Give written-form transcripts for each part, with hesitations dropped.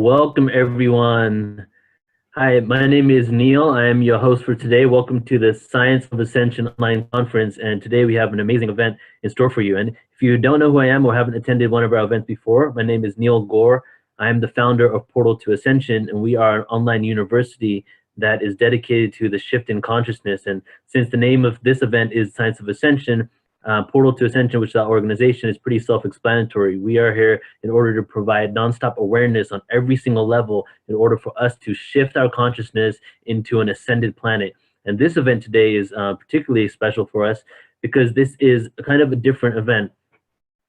Welcome, everyone. Hi, my name is Neil. I am your host for today. Welcome to the Science of Ascension online conference. And today we have an amazing event in store for you. And if you don't know who I am or haven't attended one of our events before, my name is Neil Gore. I am the founder of Portal to Ascension, and we are an online university that is dedicated to the shift in consciousness. And since the name of this event is Science of Ascension, Portal to Ascension, which is our organization, is pretty self-explanatory. We are here in order to provide nonstop awareness on every single level in order for us to shift our consciousness into an ascended planet. And this event today is particularly special for us because this is kind of a different event.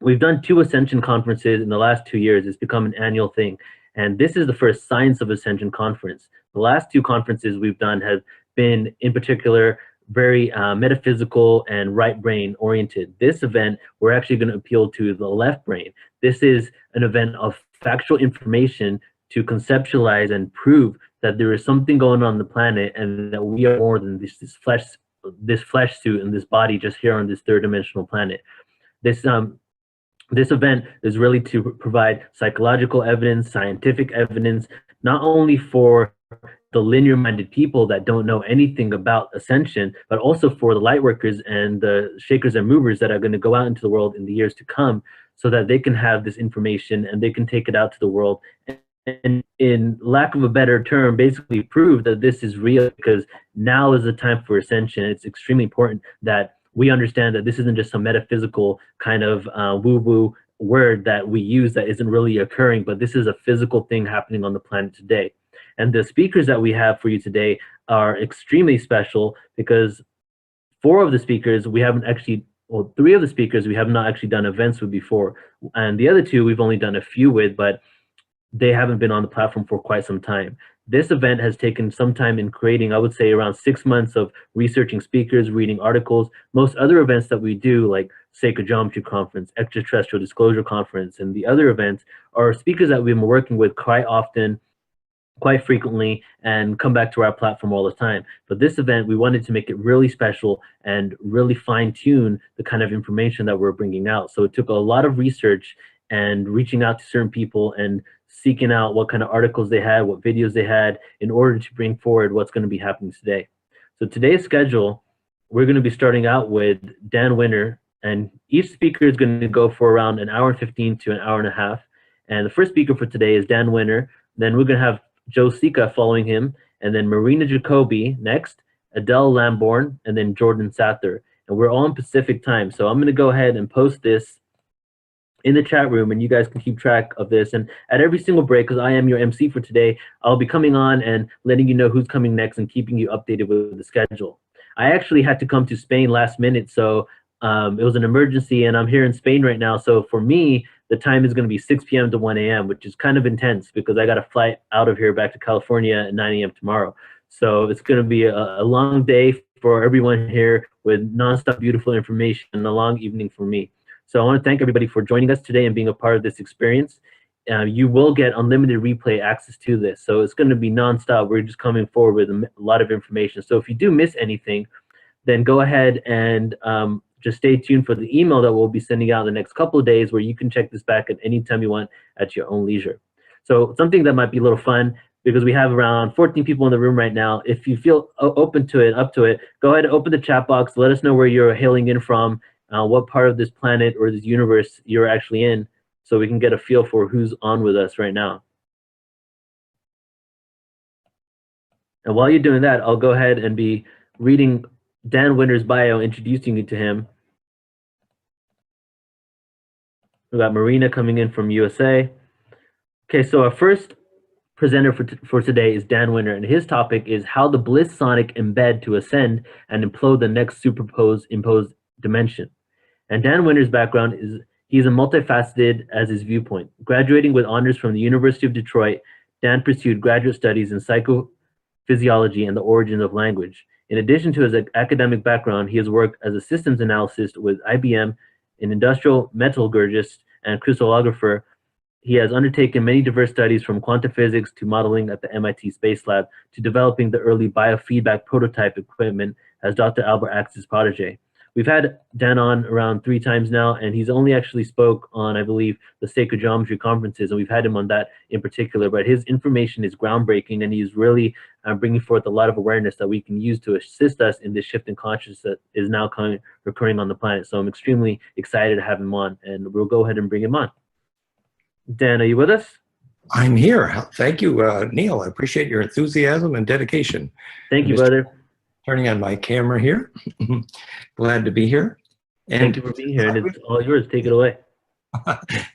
We've done 2 Ascension conferences in the last 2 years. It's become an annual thing. And this is the first Science of Ascension conference. The last 2 conferences we've done have been, in particular, very metaphysical and right brain oriented. This event, we're actually going to appeal to the left brain. This is an event of factual information to conceptualize and prove that there is something going on the planet and that we are more than this flesh suit and this body just here on this 3rd dimensional planet. This event is really to provide psychological evidence, scientific evidence, not only for the linear-minded people that don't know anything about ascension, but also for the light workers and the shakers and movers that are going to go out into the world in the years to come so that they can have this information and they can take it out to the world and, in lack of a better term, basically prove that this is real, because now is the time for ascension. It's extremely important that we understand that this isn't just some metaphysical kind of woo-woo word that we use that isn't really occurring, but this is a physical thing happening on the planet today. And the speakers that we have for you today are extremely special because 4 of the speakers we haven't actually, well, 3 of the speakers we have not actually done events with before. And the other 2 we've only done a few with, but they haven't been on the platform for quite some time. This event has taken some time in creating, I would say around 6 months of researching speakers, reading articles. Most other events that we do, like Sacred Geometry Conference, Extraterrestrial Disclosure Conference, and the other events, are speakers that we've been working with quite often, quite frequently, and come back to our platform all the time. But this event, we wanted to make it really special and really fine-tune the kind of information that we're bringing out. So it took a lot of research and reaching out to certain people and seeking out what kind of articles they had, what videos they had, in order to bring forward what's going to be happening today. So today's schedule, we're going to be starting out with Dan Winner, and each speaker is going to go for around an hour and 15 to an hour and a half. And the first speaker for today is Dan Winner. Then we're going to have Joe Sika following him, and then Marina Jacobi next, Adele Lamborn, and then Jordan Sather. And we're all in Pacific time, so I'm going to go ahead and post this in the chat room, and you guys can keep track of this. And at every single break, because I am your MC for today, I'll be coming on and letting you know who's coming next and keeping you updated with the schedule. I actually had to come to Spain last minute, so it was an emergency, and I'm here in Spain right now. So for me, the time is going to be 6 p.m. to 1 a.m., which is kind of intense because I got a flight out of here back to California at 9 a.m. tomorrow. So it's going to be a long day for everyone here with nonstop beautiful information and a long evening for me. So I want to thank everybody for joining us today and being a part of this experience. You will get unlimited replay access to this. So it's going to be nonstop. We're just coming forward with a lot of information. So if you do miss anything, then go ahead and just stay tuned for the email that we'll be sending out in the next couple of days, where you can check this back at any time you want at your own leisure. So something that might be a little fun, because we have around 14 people in the room right now. If you feel open to it, up to it, go ahead and open the chat box. Let us know where you're hailing in from, what part of this planet or this universe you're actually in, so we can get a feel for who's on with us right now. And while you're doing that, I'll go ahead and be reading Dan Winner's bio, introducing you to him. We got Marina coming in from USA. Okay, so our first presenter for today is Dan Winner, and his topic is how the Bliss sonic embed to ascend and implode the next imposed dimension. And Dan Winner's background is he's a multifaceted as his viewpoint. Graduating with honors from the University of Detroit, Dan pursued graduate studies in psychophysiology and the origins of language. In addition to his academic background, he has worked as a systems analyst with IBM, an industrial metallurgist and crystallographer. He has undertaken many diverse studies, from quantum physics to modeling at the MIT Space Lab to developing the early biofeedback prototype equipment as Dr. Albert Axe's protege. we've had Dan on around 3 times now, and he's only actually spoke on, I believe, the Sacred Geometry conferences, and we've had him on that in particular. But his information is groundbreaking, and he's really bringing forth a lot of awareness that we can use to assist us in this shift in consciousness that is now occurring on the planet. So I'm extremely excited to have him on, and we'll go ahead and bring him on. Dan, are you with us? I'm here. Thank you, Neil. I appreciate your enthusiasm and dedication. Thank you, brother. Turning on my camera here. Glad to be here. And thank you for being here, and it's all yours. Take it away.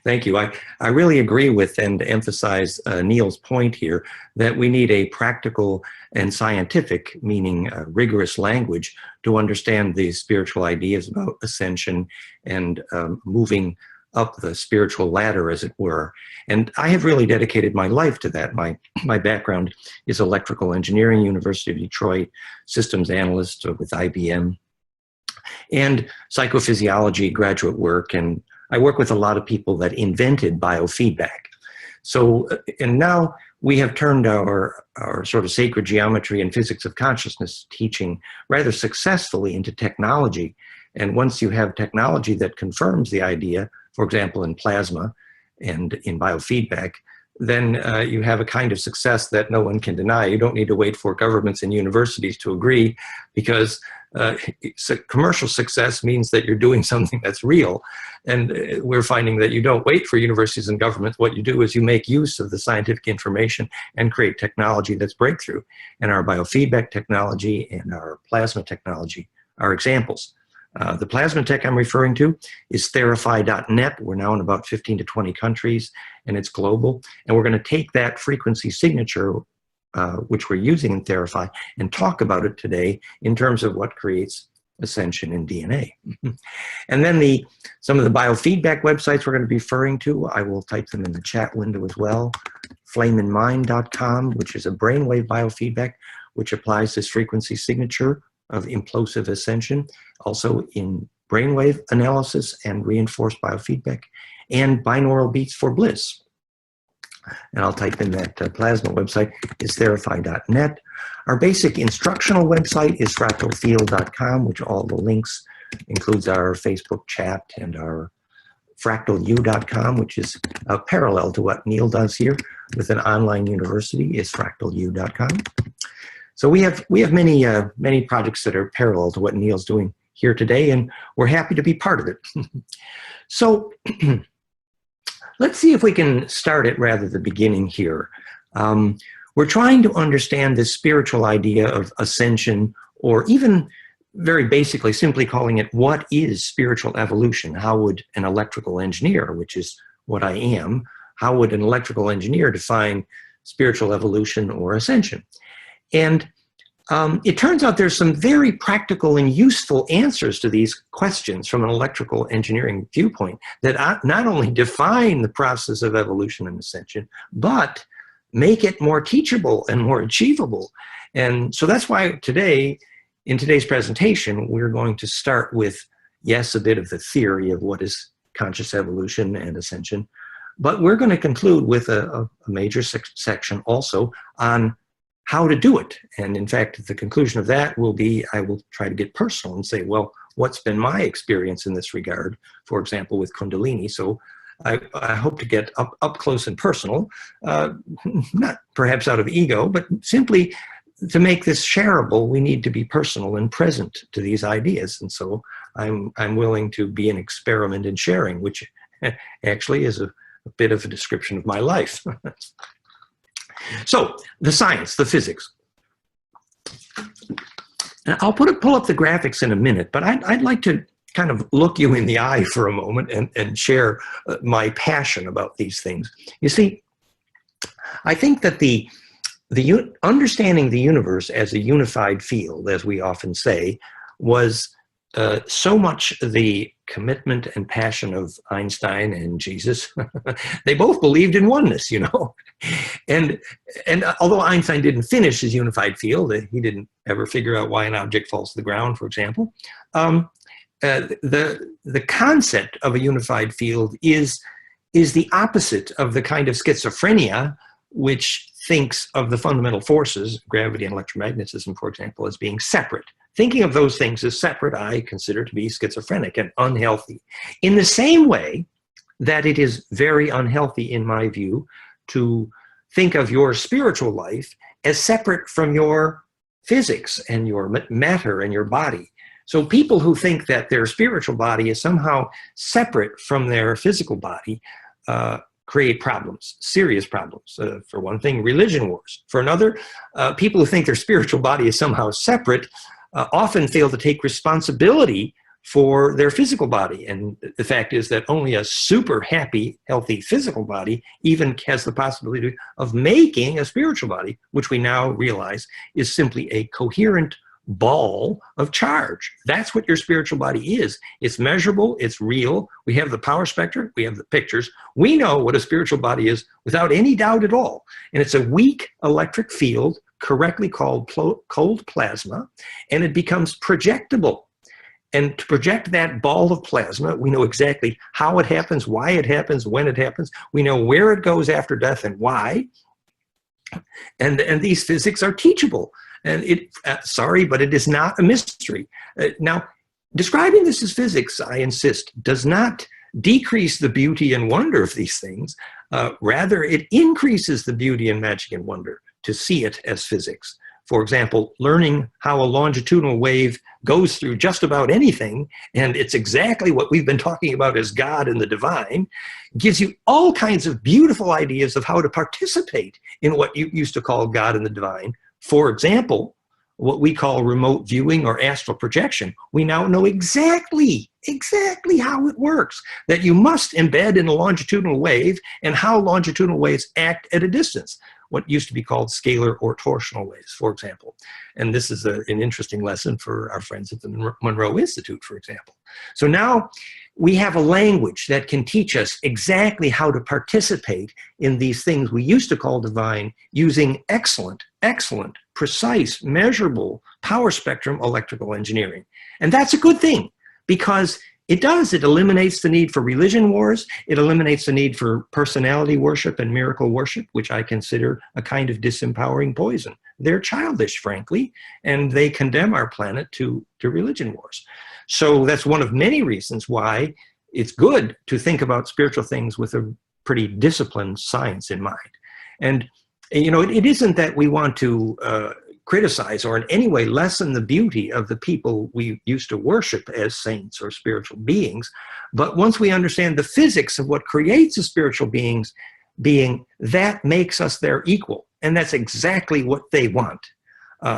Thank you. I really agree with and emphasize Neil's point here that we need a practical and scientific, meaning rigorous language, to understand the spiritual ideas about ascension and moving up the spiritual ladder, as it were. And I have really dedicated my life to that. My background is electrical engineering, University of Detroit, systems analyst with IBM, and psychophysiology graduate work. And I work with a lot of people that invented biofeedback. So, and now we have turned our sort of sacred geometry and physics of consciousness teaching rather successfully into technology. And once you have technology that confirms the idea, for example, in plasma and in biofeedback, then you have a kind of success that no one can deny. You don't need to wait for governments and universities to agree, because commercial success means that you're doing something that's real. And we're finding that you don't wait for universities and governments. What you do is you make use of the scientific information and create technology that's breakthrough. And our biofeedback technology and our plasma technology are examples. The plasma tech I'm referring to is Therify.net. We're now in about 15 to 20 countries, and it's global. And we're going to take that frequency signature, which we're using in Therify, and talk about it today in terms of what creates ascension in DNA. And then some of the biofeedback websites we're going to be referring to, I will type them in the chat window as well. Flameinmind.com, which is a brainwave biofeedback, which applies this frequency signature of implosive ascension, also in brainwave analysis and reinforced biofeedback, and binaural beats for Bliss. And I'll type in that plasma website is Therify.net. Our basic instructional website is fractalfield.com, which all the links includes our Facebook chat, and our fractalu.com, which is parallel to what Neil does here with an online university, is fractalu.com. So we have many projects that are parallel to what Neil's doing here today, and we're happy to be part of it. So let's see if we can start at rather the beginning here. We're trying to understand this spiritual idea of ascension, or even very basically simply calling it, what is spiritual evolution? How would an electrical engineer, which is what I am, how would an electrical engineer define spiritual evolution or ascension? And it turns out there's some very practical and useful answers to these questions from an electrical engineering viewpoint that not only define the process of evolution and ascension, but make it more teachable and more achievable. And so that's why today, in today's presentation, we're going to start with, yes, a bit of the theory of what is conscious evolution and ascension, but we're going to conclude with a major section also on how to do it. And in fact, the conclusion of that will be, I will try to get personal and say, well, what's been my experience in this regard, for example, with Kundalini? So I hope to get up close and personal, not perhaps out of ego, but simply to make this shareable, we need to be personal and present to these ideas. And so I'm willing to be an experiment in sharing, which actually is a bit of a description of my life. So the science, the physics. And I'll pull up the graphics in a minute, but I'd like to kind of look you in the eye for a moment and share my passion about these things. You see, I think that the understanding the universe as a unified field, as we often say, was so much the commitment and passion of Einstein and Jesus. They both believed in oneness, you know. And although Einstein didn't finish his unified field, he didn't ever figure out why an object falls to the ground, for example, the concept of a unified field is the opposite of the kind of schizophrenia which thinks of the fundamental forces, gravity and electromagnetism, for example, as being separate. thinking of those things as separate, I consider to be schizophrenic and unhealthy. In the same way that it is very unhealthy, in my view, to think of your spiritual life as separate from your physics and your matter and your body. So people who think that their spiritual body is somehow separate from their physical body create problems, serious problems. For one thing, religion wars. For another, people who think their spiritual body is somehow separate often fail to take responsibility for their physical body. And the fact is that only a super happy, healthy physical body even has the possibility of making a spiritual body, which we now realize is simply a coherent ball of charge. That's what your spiritual body is. It's measurable, it's real. We have the power spectrum, we have the pictures. We know what a spiritual body is without any doubt at all. And it's a weak electric field, correctly called cold plasma, and it becomes projectable. And to project that ball of plasma, we know exactly how it happens, why it happens, when it happens. We know where it goes after death and why. And these physics are teachable. And sorry, but it is not a mystery. Now, describing this as physics, I insist, does not decrease the beauty and wonder of these things. Rather, it increases the beauty and magic and wonder to see it as physics. For example, learning how a longitudinal wave goes through just about anything, and it's exactly what we've been talking about as God and the divine, gives you all kinds of beautiful ideas of how to participate in what you used to call God and the divine. For example, what we call remote viewing or astral projection. We now know exactly how it works, that you must embed in a longitudinal wave and how longitudinal waves act at a distance. What used to be called scalar or torsional waves, for example. And this is an interesting lesson for our friends at the Monroe Institute, for example. So now we have a language that can teach us exactly how to participate in these things we used to call divine using excellent, precise, measurable power spectrum electrical engineering. And that's a good thing, because it eliminates the need for religion wars. It eliminates the need for personality worship and miracle worship, which I consider a kind of disempowering poison. They're childish, frankly, and they condemn our planet to religion wars. So that's one of many reasons why it's good to think about spiritual things with a pretty disciplined science in mind. And, you know, it isn't that we want to criticize or in any way lessen the beauty of the people we used to worship as saints or spiritual beings. But once we understand the physics of what creates a spiritual being, that makes us their equal. And that's exactly what they want.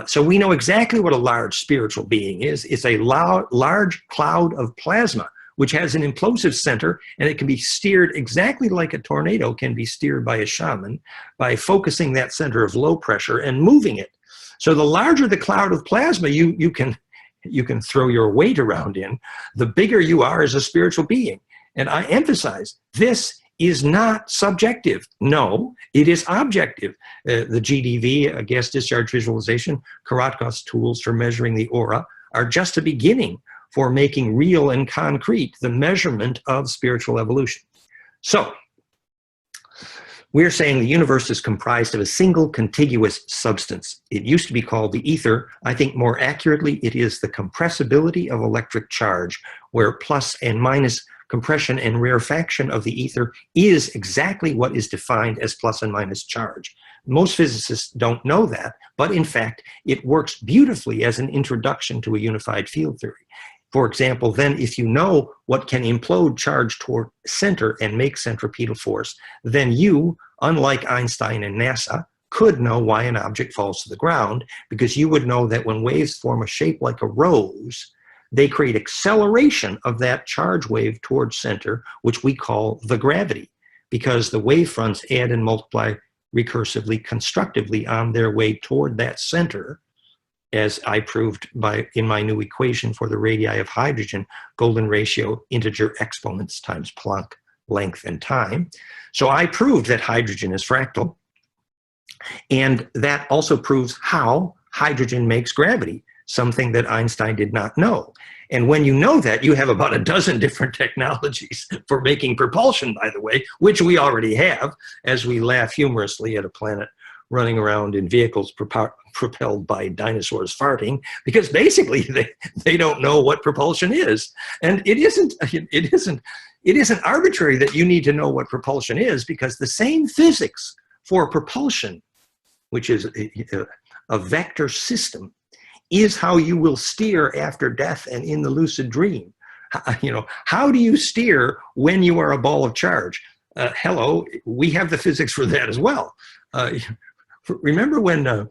So we know exactly what a large spiritual being is. It's a large cloud of plasma, which has an implosive center, and it can be steered exactly like a tornado can be steered by a shaman by focusing that center of low pressure and moving it. So the larger the cloud of plasma you can throw your weight around in, the bigger you are as a spiritual being. And I emphasize, this is not subjective. No, it is objective. The GDV, gas discharge visualization, Karatka's tools for measuring the aura, are just a beginning for making real and concrete the measurement of spiritual evolution. So, we're saying the universe is comprised of a single contiguous substance. It used to be called the ether. I think more accurately, it is the compressibility of electric charge, where plus and minus compression and rarefaction of the ether is exactly what is defined as plus and minus charge. Most physicists don't know that, but in fact, it works beautifully as an introduction to a unified field theory. For example, then if you know what can implode charge toward center and make centripetal force, then you, unlike Einstein and NASA, could know why an object falls to the ground, because you would know that when waves form a shape like a rose, they create acceleration of that charge wave towards center, which we call the gravity, because the wave fronts add and multiply recursively, constructively on their way toward that center, as I proved in my new equation for the radii of hydrogen, golden ratio, integer exponents times Planck length and time. So I proved that hydrogen is fractal, and that also proves how hydrogen makes gravity, something that Einstein did not know. And when you know that, you have about a dozen different technologies for making propulsion, by the way, which we already have, as we laugh humorously at a planet running around in vehicles propelled by dinosaurs farting, because basically they don't know what propulsion is. And it isn't arbitrary that you need to know what propulsion is, because the same physics for propulsion, which is a vector system, is how you will steer after death and in the lucid dream. You know, how do you steer when you are a ball of charge? Hello, we have the physics for that as well. Remember when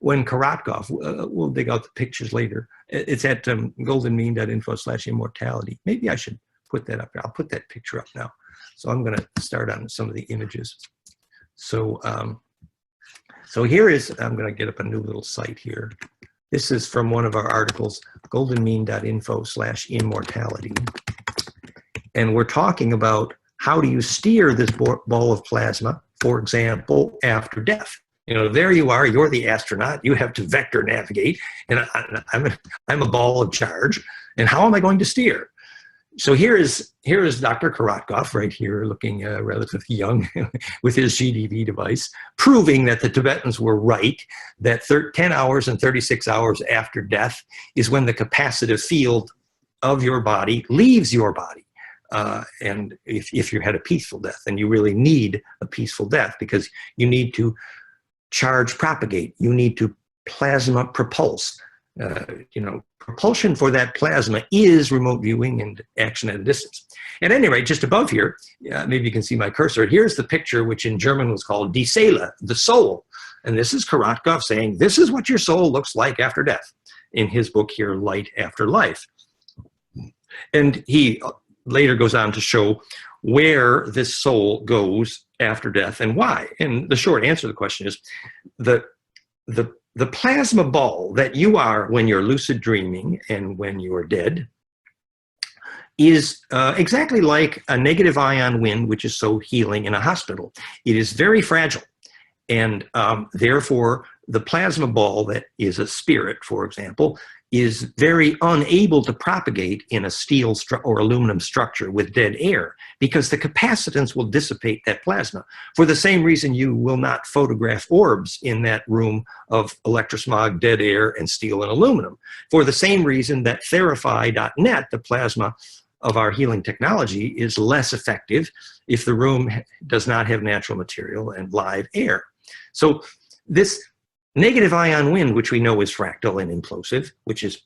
Korotkov, we'll dig out the pictures later. It's at goldenmean.info/immortality. Maybe I should put that up here. I'll put that picture up now. So I'm going to start on some of the images. So, so here is, I'm going to get up a new little site here. This is from one of our articles, goldenmean.info/immortality. And we're talking about how do you steer this ball of plasma, for example, after death. You know, there you are, you're the astronaut, you have to vector navigate, and I'm a ball of charge, and how am I going to steer? So here is Dr. Korotkov right here, looking relatively young with his GDV device, proving that the Tibetans were right, that 10 hours and 36 hours after death is when the capacitive field of your body leaves your body. And if you had a peaceful death, and you really need a peaceful death, because you need to charge propagate, you need to plasma propulse. You know, propulsion for that plasma is remote viewing and action at a distance. At any rate, just above here, maybe you can see my cursor, here's the picture which in German was called Die Seele, the soul. And this is Korotkov saying, this is what your soul looks like after death, in his book here, Light After Life. And he later goes on to show where this soul goes after death and why. And the short answer to the question is, the plasma ball that you are when you're lucid dreaming and when you're dead is exactly like a negative ion wind, which is so healing in a hospital. It is very fragile. And therefore, the plasma ball that is a spirit, for example, is very unable to propagate in a steel or aluminum structure with dead air, because the capacitance will dissipate that plasma. For the same reason you will not photograph orbs in that room of electrosmog, dead air, and steel and aluminum. For the same reason that Therify.net, the plasma of our healing technology, is less effective if the room does not have natural material and live air. So this negative ion wind, which we know is fractal and implosive, which is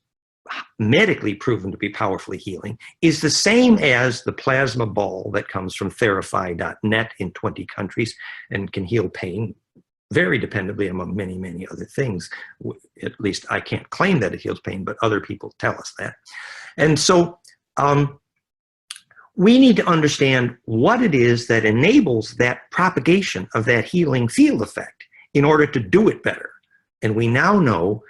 medically proven to be powerfully healing, is the same as the plasma ball that comes from Therify.net in 20 countries and can heal pain very dependably, among many, many other things. At least I can't claim that it heals pain, but other people tell us that. And so we need to understand what it is that enables that propagation of that healing field effect in order to do it better. And we now know,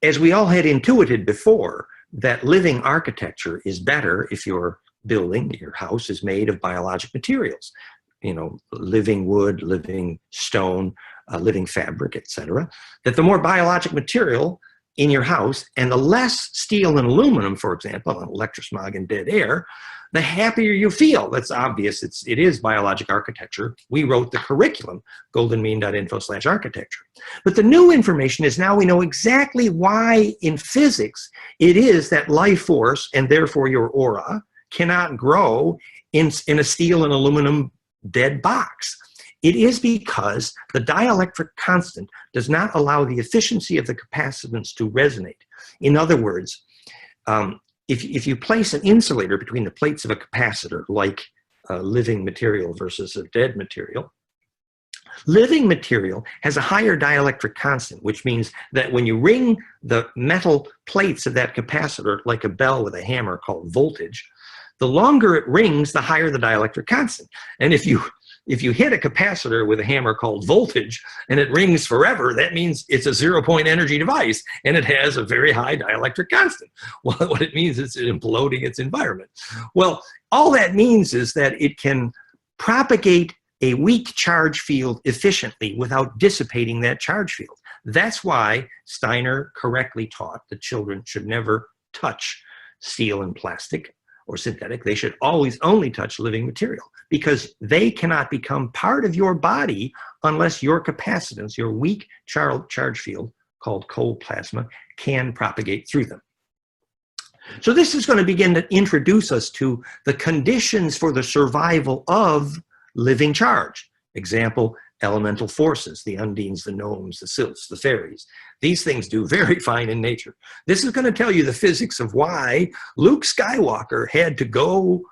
as we all had intuited before, that living architecture is better if your building, your house, is made of biologic materials. You know, living wood, living stone, living fabric, etc. That the more biologic material in your house and the less steel and aluminum, for example, and electrosmog and dead air, the happier you feel. That's obvious. It is biologic architecture. We wrote the curriculum, goldenmean.info/architecture. But the new information is now we know exactly why in physics it is that life force, and therefore your aura, cannot grow in a steel and aluminum dead box. It is because the dielectric constant does not allow the efficiency of the capacitance to resonate. In other words, if you place an insulator between the plates of a capacitor, like a living material versus a dead material, living material has a higher dielectric constant, which means that when you ring the metal plates of that capacitor like a bell with a hammer called voltage, the longer it rings, the higher the dielectric constant. And if you hit a capacitor with a hammer called voltage and it rings forever, that means it's a zero-point energy device and it has a very high dielectric constant. Well, what it means is it's imploding its environment. Well, all that means is that it can propagate a weak charge field efficiently without dissipating that charge field. That's why Steiner correctly taught that children should never touch steel and plastic or synthetic. They should always only touch living material, because they cannot become part of your body unless your capacitance, your weak charge field called cold plasma, can propagate through them. So this is going to begin to introduce us to the conditions for the survival of living charge. Example, elemental forces, the undines, the gnomes, the sylphs, the fairies. These things do very fine in nature. This is going to tell you the physics of why Luke Skywalker had to go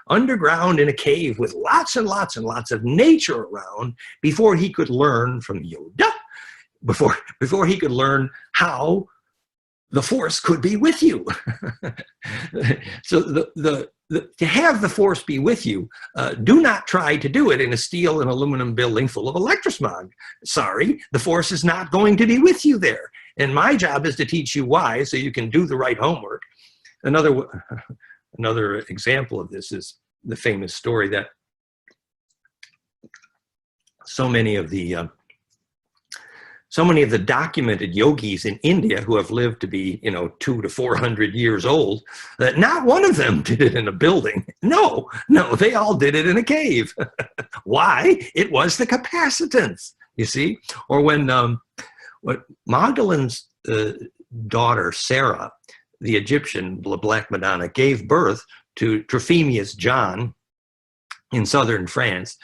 underground in a cave with lots and lots and lots of nature around before he could learn from Yoda, before he could learn how the force could be with you. So to have the force be with you, do not try to do it in a steel and aluminum building full of electrosmog. Sorry, the force is not going to be with you there. And my job is to teach you why, so you can do the right homework. Another example of this is the famous story that so many of the documented yogis in India who have lived to be, 200 to 400 years old, that not one of them did it in a building. No, they all did it in a cave. Why? It was the capacitance, you see? Or when Magdalene's daughter, Sarah, the Egyptian Black Madonna, gave birth to Trophimus John in southern France,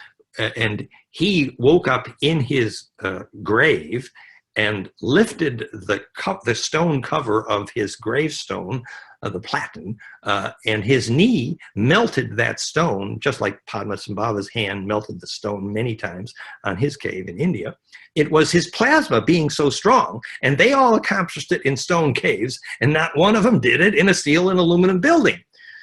and he woke up in his grave and lifted the stone cover of his gravestone, the platen, and his knee melted that stone, just like Padmasambhava's hand melted the stone many times on his cave in India. It was his plasma being so strong, and they all accomplished it in stone caves, and not one of them did it in a steel and aluminum building.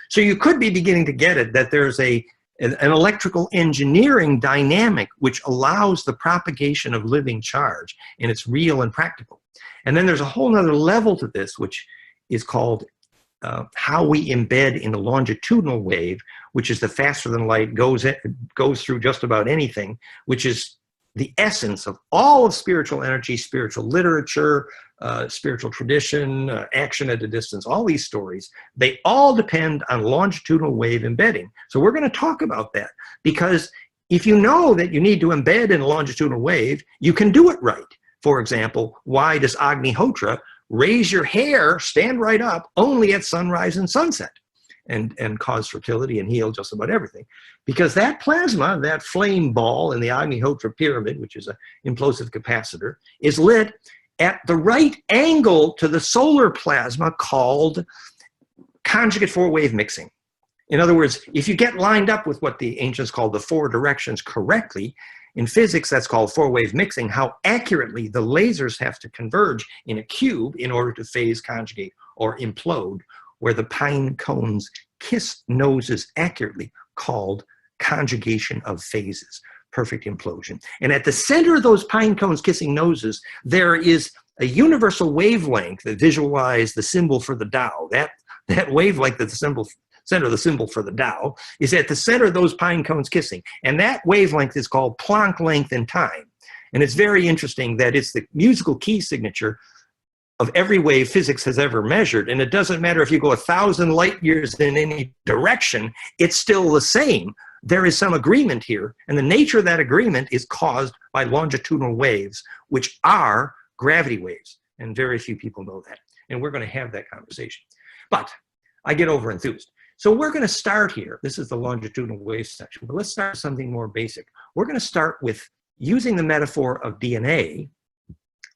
So you could be beginning to get it, that there's an electrical engineering dynamic which allows the propagation of living charge, and it's real and practical. And then there's a whole nother level to this, which is called how we embed in a longitudinal wave, which is the faster than light goes through just about anything, which is the essence of all of spiritual energy, spiritual literature, spiritual tradition, action at a distance, all these stories, they all depend on longitudinal wave embedding. So we're going to talk about that, because if you know that you need to embed in a longitudinal wave, you can do it right. For example, why does Agnihotra raise your hair, stand right up, only at sunrise and sunset, and cause fertility and heal just about everything? Because that plasma, that flame ball in the Agnihotra pyramid, which is an implosive capacitor, is lit at the right angle to the solar plasma, called conjugate four-wave mixing. In other words, if you get lined up with what the ancients called the four directions correctly, in physics that's called four-wave mixing, how accurately the lasers have to converge in a cube in order to phase conjugate or implode, where the pine cones kiss noses accurately, called conjugation of phases, perfect implosion. And at the center of those pine cones kissing noses, there is a universal wavelength that visualizes the symbol for the Tao. That wavelength, that the center of the symbol for the Tao, is at the center of those pine cones kissing. And that wavelength is called Planck length in time. And it's very interesting that it's the musical key signature of every wave physics has ever measured. And it doesn't matter if you go 1,000 light years in any direction, it's still the same. There is some agreement here, and the nature of that agreement is caused by longitudinal waves, which are gravity waves, and very few people know that. And we're going to have that conversation. But I get overenthused. So we're going to start here. This is the longitudinal wave section, but let's start with something more basic. We're going to start with using the metaphor of DNA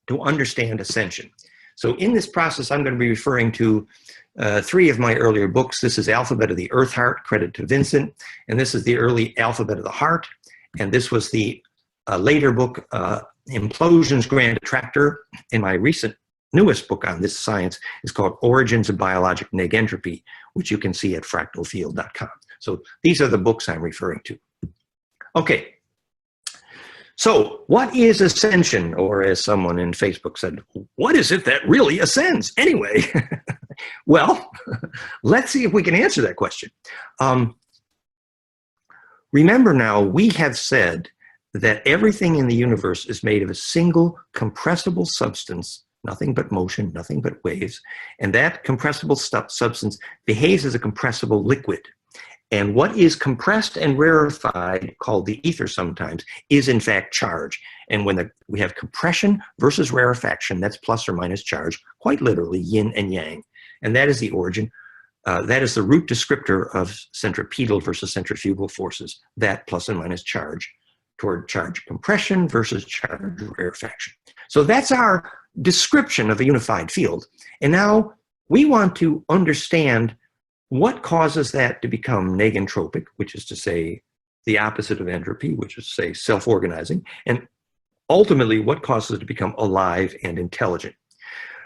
to understand ascension. So in this process, I'm going to be referring to 3 of my earlier books. This is Alphabet of the Earth Heart, credit to Vincent. And this is the early Alphabet of the Heart. And this was the later book, Implosion's Grand Attractor. In my newest book on this science is called Origins of Biologic Negentropy, which you can see at fractalfield.com. So these are the books I'm referring to. Okay. So what is ascension? Or as someone in Facebook said, what is it that really ascends? Anyway, well, let's see if we can answer that question. Remember now, we have said that everything in the universe is made of a single compressible substance nothing but motion, nothing but waves. And that compressible substance behaves as a compressible liquid. And what is compressed and rarefied, called the ether sometimes, is in fact charge. And when we have compression versus rarefaction, that's plus or minus charge, quite literally yin and yang. And that is the origin. That is the root descriptor of centripetal versus centrifugal forces, that plus and minus charge toward charge compression versus charge rarefaction. So that's our description of a unified field. And now we want to understand what causes that to become negentropic, which is to say the opposite of entropy, which is to say self-organizing, and ultimately what causes it to become alive and intelligent.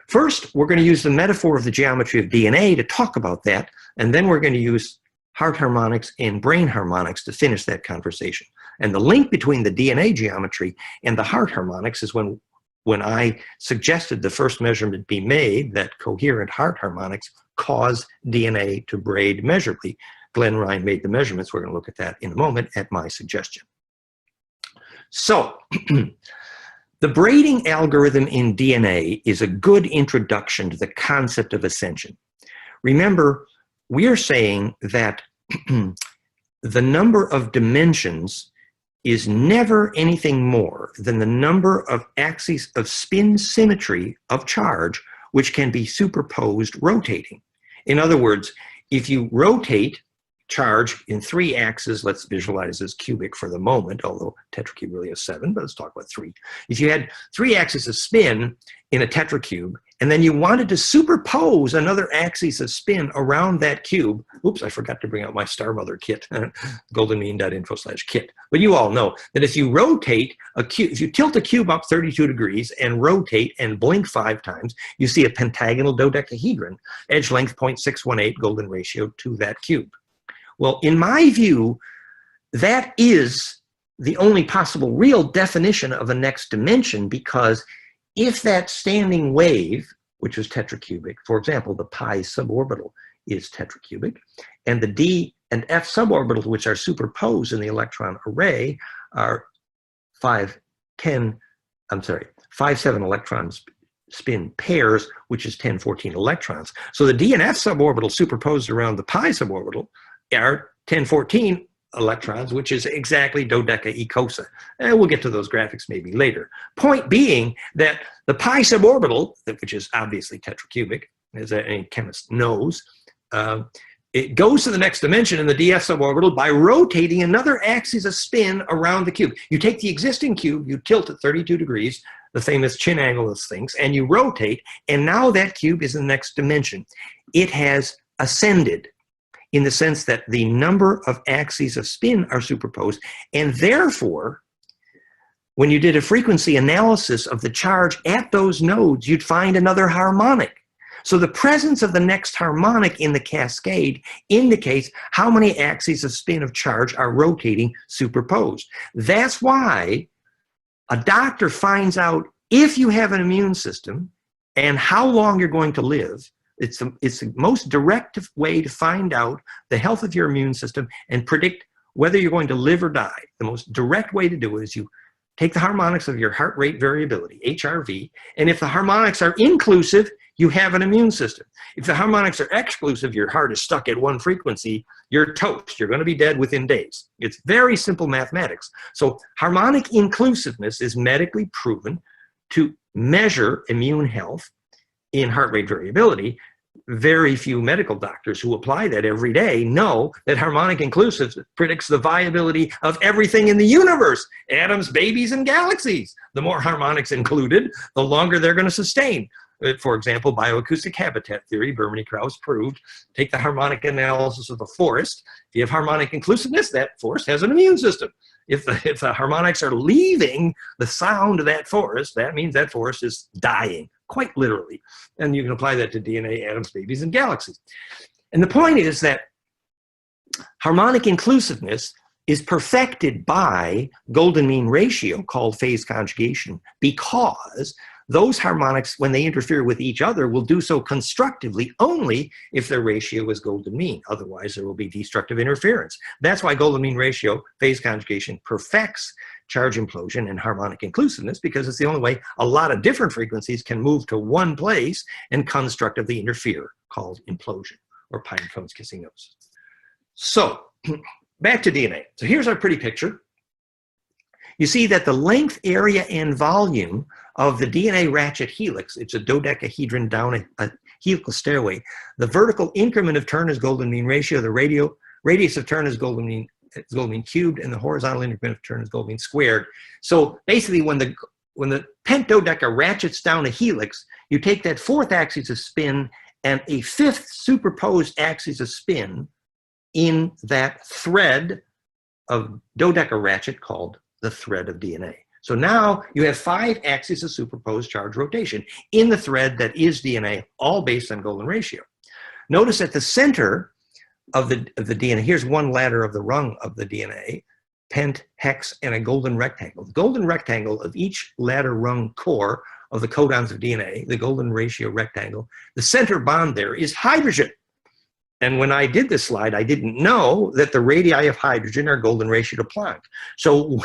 First, we're going to use the metaphor of the geometry of DNA to talk about that, and then we're going to use heart harmonics and brain harmonics to finish that conversation. And the link between the DNA geometry and the heart harmonics is when I suggested the first measurement be made that coherent heart harmonics cause DNA to braid measurably. Glenn Ryan made the measurements. We're going to look at that in a moment at my suggestion. So, the braiding algorithm in DNA is a good introduction to the concept of ascension. Remember, we are saying that the number of dimensions is never anything more than the number of axes of spin symmetry of charge, which can be superposed rotating. In other words, if you rotate charge in 3 axes, let's visualize as cubic for the moment, although tetracube really has 7, but let's talk about 3. If you had 3 axes of spin in a tetracube, and then you wanted to superpose another axis of spin around that cube, oops, I forgot to bring out my Star Mother kit, goldenmean.info/kit. But you all know that if you rotate a cube, if you tilt a cube up 32 degrees and rotate and blink 5 times, you see a pentagonal dodecahedron, edge length 0.618 golden ratio to that cube. Well, in my view, that is the only possible real definition of a next dimension, because if that standing wave, which is tetracubic, for example, the pi suborbital is tetracubic, and the d and f suborbitals, which are superposed in the electron array, are 5-7 electron spin pairs, which is 10-14 electrons. So the d and f suborbital superposed around the pi suborbital are 10-14 electrons, which is exactly dodecaecosa. And we'll get to those graphics maybe later. Point being that the pi suborbital, which is obviously tetracubic, as any chemist knows, it goes to the next dimension in the df suborbital by rotating another axis of spin around the cube. You take the existing cube, you tilt it 32 degrees, the famous chin angle of Sphinx, and you rotate, and now that cube is in the next dimension. It has ascended, in the sense that the number of axes of spin are superposed, and therefore, when you did a frequency analysis of the charge at those nodes, you'd find another harmonic. So the presence of the next harmonic in the cascade indicates how many axes of spin of charge are rotating superposed. That's why a doctor finds out if you have an immune system and how long you're going to live. It's the most direct way to find out the health of your immune system and predict whether you're going to live or die. The most direct way to do it is you take the harmonics of your heart rate variability, HRV, and if the harmonics are inclusive, you have an immune system. If the harmonics are exclusive, your heart is stuck at one frequency, you're toast. You're going to be dead within days. It's very simple mathematics. So harmonic inclusiveness is medically proven to measure immune health in heart rate variability. Very few medical doctors who apply that every day know that harmonic inclusive predicts the viability of everything in the universe, atoms, babies, and galaxies. The more harmonics included, the longer they're going to sustain. For example, bioacoustic habitat theory, Bermany-Krause proved, take the harmonic analysis of the forest. If you have harmonic inclusiveness, that forest has an immune system. If the harmonics are leaving the sound of that forest, that means that forest is dying, quite literally. And you can apply that to DNA, atoms, babies, and galaxies. And the point is that harmonic inclusiveness is perfected by golden mean ratio, called phase conjugation, because those harmonics, when they interfere with each other, will do so constructively only if their ratio is golden mean. Otherwise, there will be destructive interference. That's why golden mean ratio, phase conjugation, perfects charge implosion and harmonic inclusiveness, because it's the only way a lot of different frequencies can move to one place and constructively interfere, called implosion, or pine cones kissing noses. So back to DNA. So here's our pretty picture. You see that the length, area, and volume of the DNA ratchet helix, it's a dodecahedron down a helical stairway. The vertical increment of turn is golden mean ratio. The radius of turn is golden mean cubed, and the horizontal increment of turn is golden mean squared. So basically, when the pentadodeca ratchets down a helix, you take that fourth axis of spin and a fifth superposed axis of spin in that thread of dodeca ratchet called the thread of DNA. So now you have 5 axes of superposed charge rotation in the thread that is DNA, all based on golden ratio. Notice at the center of the DNA, here's one ladder of the rung of the DNA, pent, hex, and a golden rectangle. The golden rectangle of each ladder rung core of the codons of DNA, the golden ratio rectangle, the center bond there is hydrogen. And when I did this slide, I didn't know that the radii of hydrogen are golden ratio to Planck. So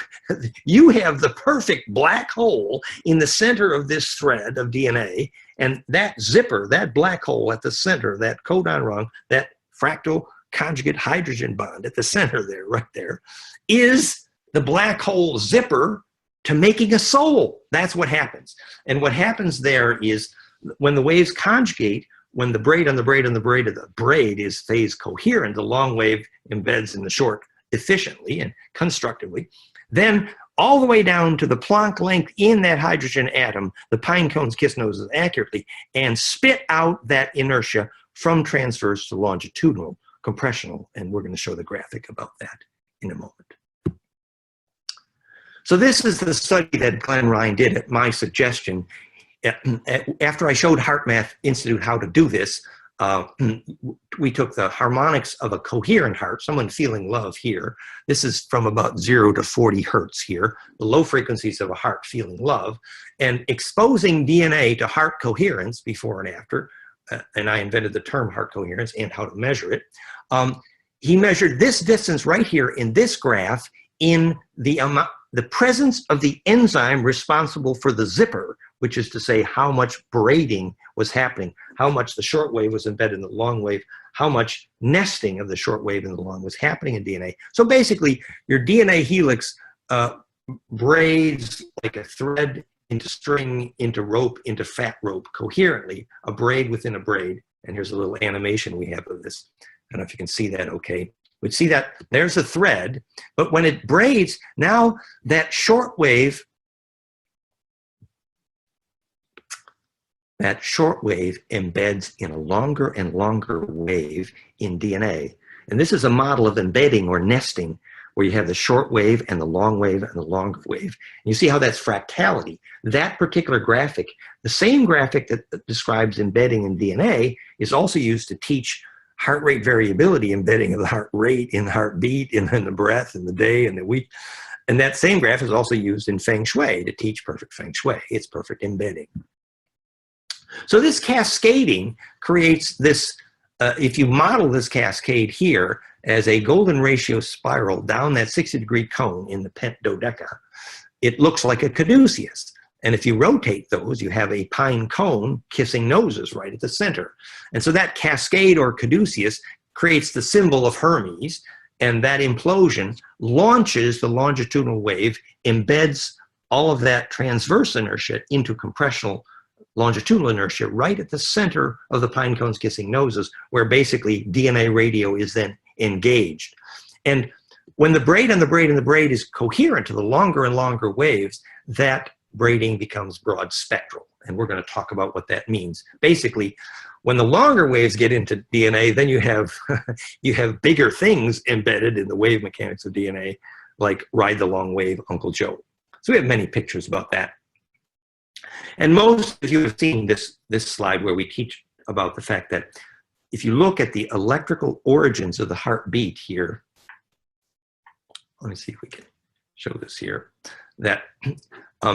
you have the perfect black hole in the center of this thread of DNA, and that zipper, that black hole at the center, that codon rung, that fractal conjugate hydrogen bond at the center there, right there, is the black hole zipper to making a soul. That's what happens. And what happens there is when the waves conjugate, when the braid on the braid on the braid of the braid is phase coherent, the long wave embeds in the short efficiently and constructively, then all the way down to the Planck length in that hydrogen atom, the pine cones kiss noses accurately and spit out that inertia from transverse to longitudinal compressional. And we're going to show the graphic about that in a moment. So this is the study that Glenn Ryan did at my suggestion. After I showed HeartMath Institute how to do this, we took the harmonics of a coherent heart, someone feeling love here. This is from about 0 to 40 hertz here, the low frequencies of a heart feeling love, and exposing DNA to heart coherence before and after, and I invented the term heart coherence and how to measure it. He measured this distance right here in this graph in the presence of the enzyme responsible for the zipper, which is to say how much braiding was happening, how much the short wave was embedded in the long wave, how much nesting of the short wave in the long was happening in DNA. So basically, your DNA helix braids like a thread into string, into rope, into fat rope coherently, a braid within a braid. And here's a little animation we have of this. I don't know if you can see that okay. We'd see that there's a thread, but when it braids, now that short wave embeds in a longer and longer wave in DNA. And this is a model of embedding or nesting, where you have the short wave and the long wave and the longer wave. And you see how that's fractality. That particular graphic, the same graphic that describes embedding in DNA, is also used to teach heart rate variability, embedding of the heart rate in the heartbeat, in the breath, in the day, and the week. And that same graph is also used in Feng Shui to teach perfect Feng Shui. It's perfect embedding. So this cascading creates this, if you model this cascade here as a golden ratio spiral down that 60-degree cone in the pentadodeca, it looks like a caduceus. And if you rotate those, you have a pine cone kissing noses right at the center. And so that cascade or caduceus creates the symbol of Hermes, and that implosion launches the longitudinal wave, embeds all of that transverse inertia into compressional longitudinal inertia right at the center of the pine cones kissing noses, where basically DNA radio is then engaged. And when the braid on the braid and the braid is coherent to the longer and longer waves, that braiding becomes broad spectral. And we're going to talk about what that means. Basically, when the longer waves get into DNA, then you have you have bigger things embedded in the wave mechanics of DNA, like Ride the Long Wave, Uncle Joe. So we have many pictures about that. And most of you have seen this slide where we teach about the fact that if you look at the electrical origins of the heartbeat here, let me see if we can show this here, that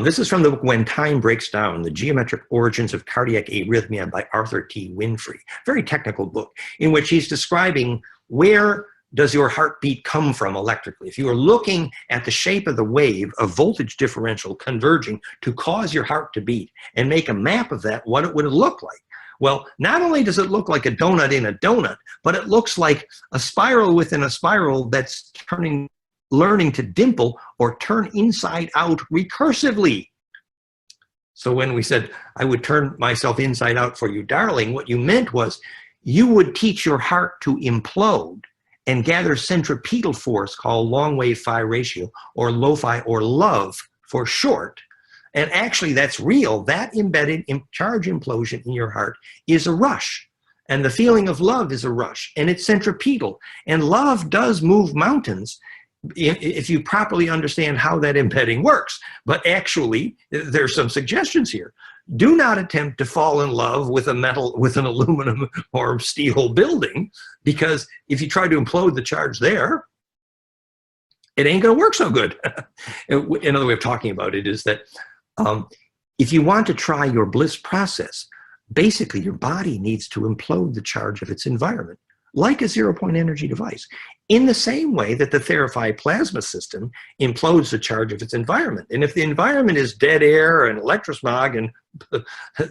this is from the book When Time Breaks Down, The Geometric Origins of Cardiac Arrhythmia by Arthur T. Winfrey. Very technical book in which he's describing where does your heartbeat come from electrically? If you are looking at the shape of the wave, a voltage differential converging to cause your heart to beat, and make a map of that, what it would look like. Well, not only does it look like a donut in a donut, but it looks like a spiral within a spiral that's learning to dimple or turn inside out recursively. So when we said, I would turn myself inside out for you, darling, what you meant was you would teach your heart to implode and gather centripetal force called long wave phi ratio, or lo-fi, or love for short. And actually that's real. That embedded charge implosion in your heart is a rush. And the feeling of love is a rush, and it's centripetal. And love does move mountains if you properly understand how that embedding works. But actually, there's some suggestions here. Do not attempt to fall in love with an aluminum or steel building, because if you try to implode the charge there, it ain't going to work so good. Another way of talking about it is that if you want to try your Bliss process, basically your body needs to implode the charge of its environment, like a zero-point energy device, in the same way that the Therify plasma system implodes the charge of its environment. And if the environment is dead air and electrosmog, and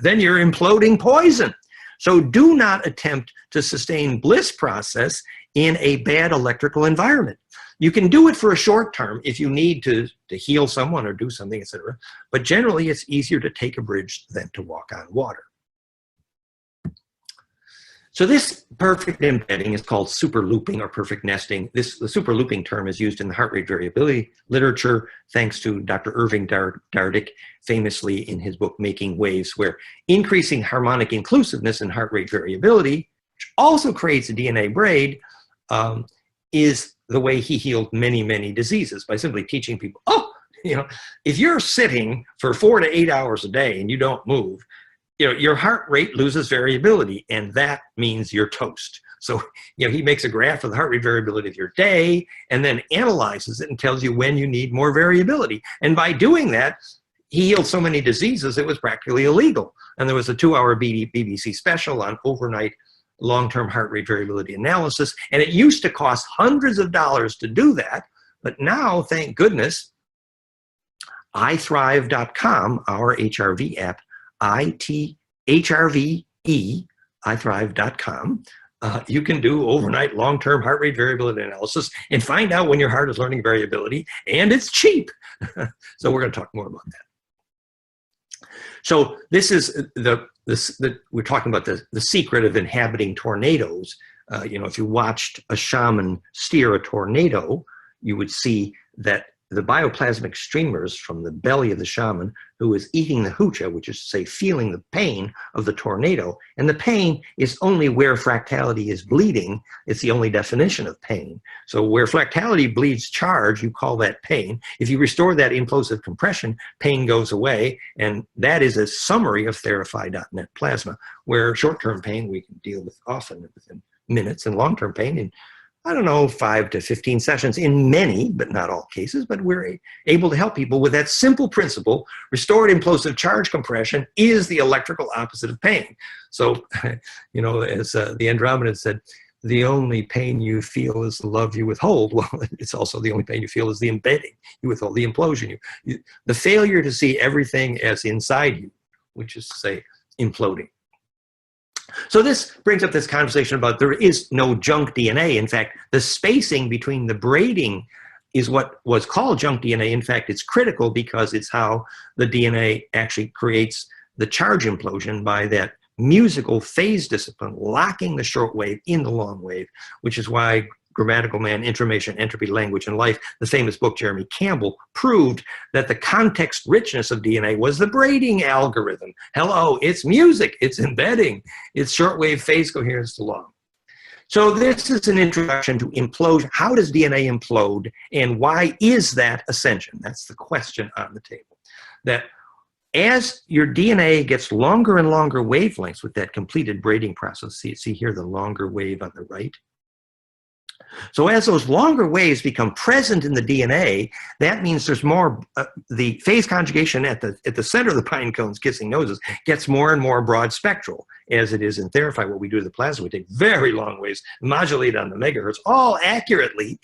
then you're imploding poison. So do not attempt to sustain Bliss process in a bad electrical environment. You can do it for a short term if you need to heal someone or do something, etc. But generally, it's easier to take a bridge than to walk on water. So this perfect embedding is called super looping or perfect nesting. The super looping term is used in the heart rate variability literature, thanks to Dr. Irving Dardick, famously in his book, Making Waves, where increasing harmonic inclusiveness in heart rate variability, which also creates a DNA braid, is the way he healed many, many diseases, by simply teaching people, oh, if you're sitting for 4 to 8 hours a day and you don't move, your heart rate loses variability, and that means you're toast. So, he makes a graph of the heart rate variability of your day and then analyzes it and tells you when you need more variability. And by doing that, he healed so many diseases, it was practically illegal. And there was a 2-hour BBC special on overnight long-term heart rate variability analysis. And it used to cost hundreds of dollars to do that. But now, thank goodness, iThrive.com, our HRV app, ITHRVE, iThrive.com. You can do overnight long-term heart rate variability analysis and find out when your heart is learning variability, and it's cheap. So we're going to talk more about that. So this is we're talking about the secret of inhabiting tornadoes. If you watched a shaman steer a tornado, you would see that the bioplasmic streamers from the belly of the shaman, who is eating the hucha, which is to say feeling the pain of the tornado, and the pain is only where fractality is bleeding. It's the only definition of pain. So where fractality bleeds charge, you call that pain. If you restore that implosive compression, pain goes away, and that is a summary of Therify.net plasma, where short-term pain we can deal with often within minutes, and long-term pain in 5 to 15 sessions in many, but not all cases, but we're able to help people with that simple principle. Restored implosive charge compression is the electrical opposite of pain. So, as the Andromedans said, the only pain you feel is the love you withhold. Well, it's also the only pain you feel is the embedding. You withhold the implosion. The failure to see everything as inside you, which is to say, imploding. So this brings up this conversation about there is no junk DNA. In fact, the spacing between the braiding is what was called junk DNA. In fact, it's critical because it's how the DNA actually creates the charge implosion by that musical phase discipline, locking the short wave in the long wave, which is why Grammatical Man, Information, Entropy, Language, and Life, the famous book Jeremy Campbell, proved that the context richness of DNA was the braiding algorithm. Hello, it's music, it's embedding, it's shortwave phase coherence to long. So this is an introduction to implosion. How does DNA implode, and why is that ascension? That's the question on the table. That as your DNA gets longer and longer wavelengths with that completed braiding process, see here the longer wave on the right, So as those longer waves become present in the DNA, that means there's more, the phase conjugation at the center of the pine cones kissing noses gets more and more broad spectral, as it is in Therapy. What we do to the plasma, we take very long waves, modulate on the megahertz, all accurately,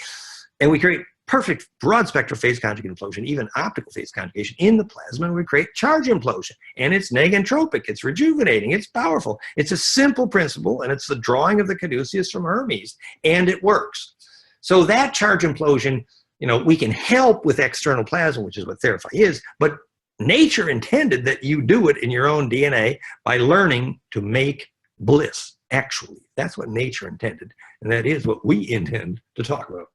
and we create perfect broad spectral phase conjugate implosion, even optical phase conjugation in the plasma, and we create charge implosion. And it's negentropic, it's rejuvenating, it's powerful. It's a simple principle, and it's the drawing of the caduceus from Hermes, and it works. So that charge implosion, you know, we can help with external plasma, which is what Therapy is, but nature intended that you do it in your own DNA by learning to make bliss, actually. That's what nature intended, and that is what we intend to talk about.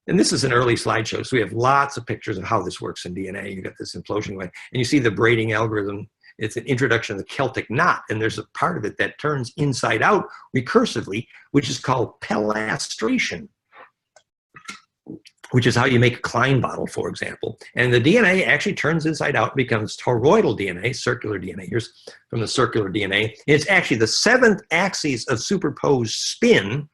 And this is an early slideshow, so we have lots of pictures of how this works in DNA. You got this implosion way, and you see the braiding algorithm. It's an introduction of the Celtic knot, and there's a part of it that turns inside out recursively, which is called pilastration, which is how you make a Klein bottle, for example. And the DNA actually turns inside out, becomes toroidal DNA, circular DNA. Here's from the circular DNA. It's actually the 7th axis of superposed spin.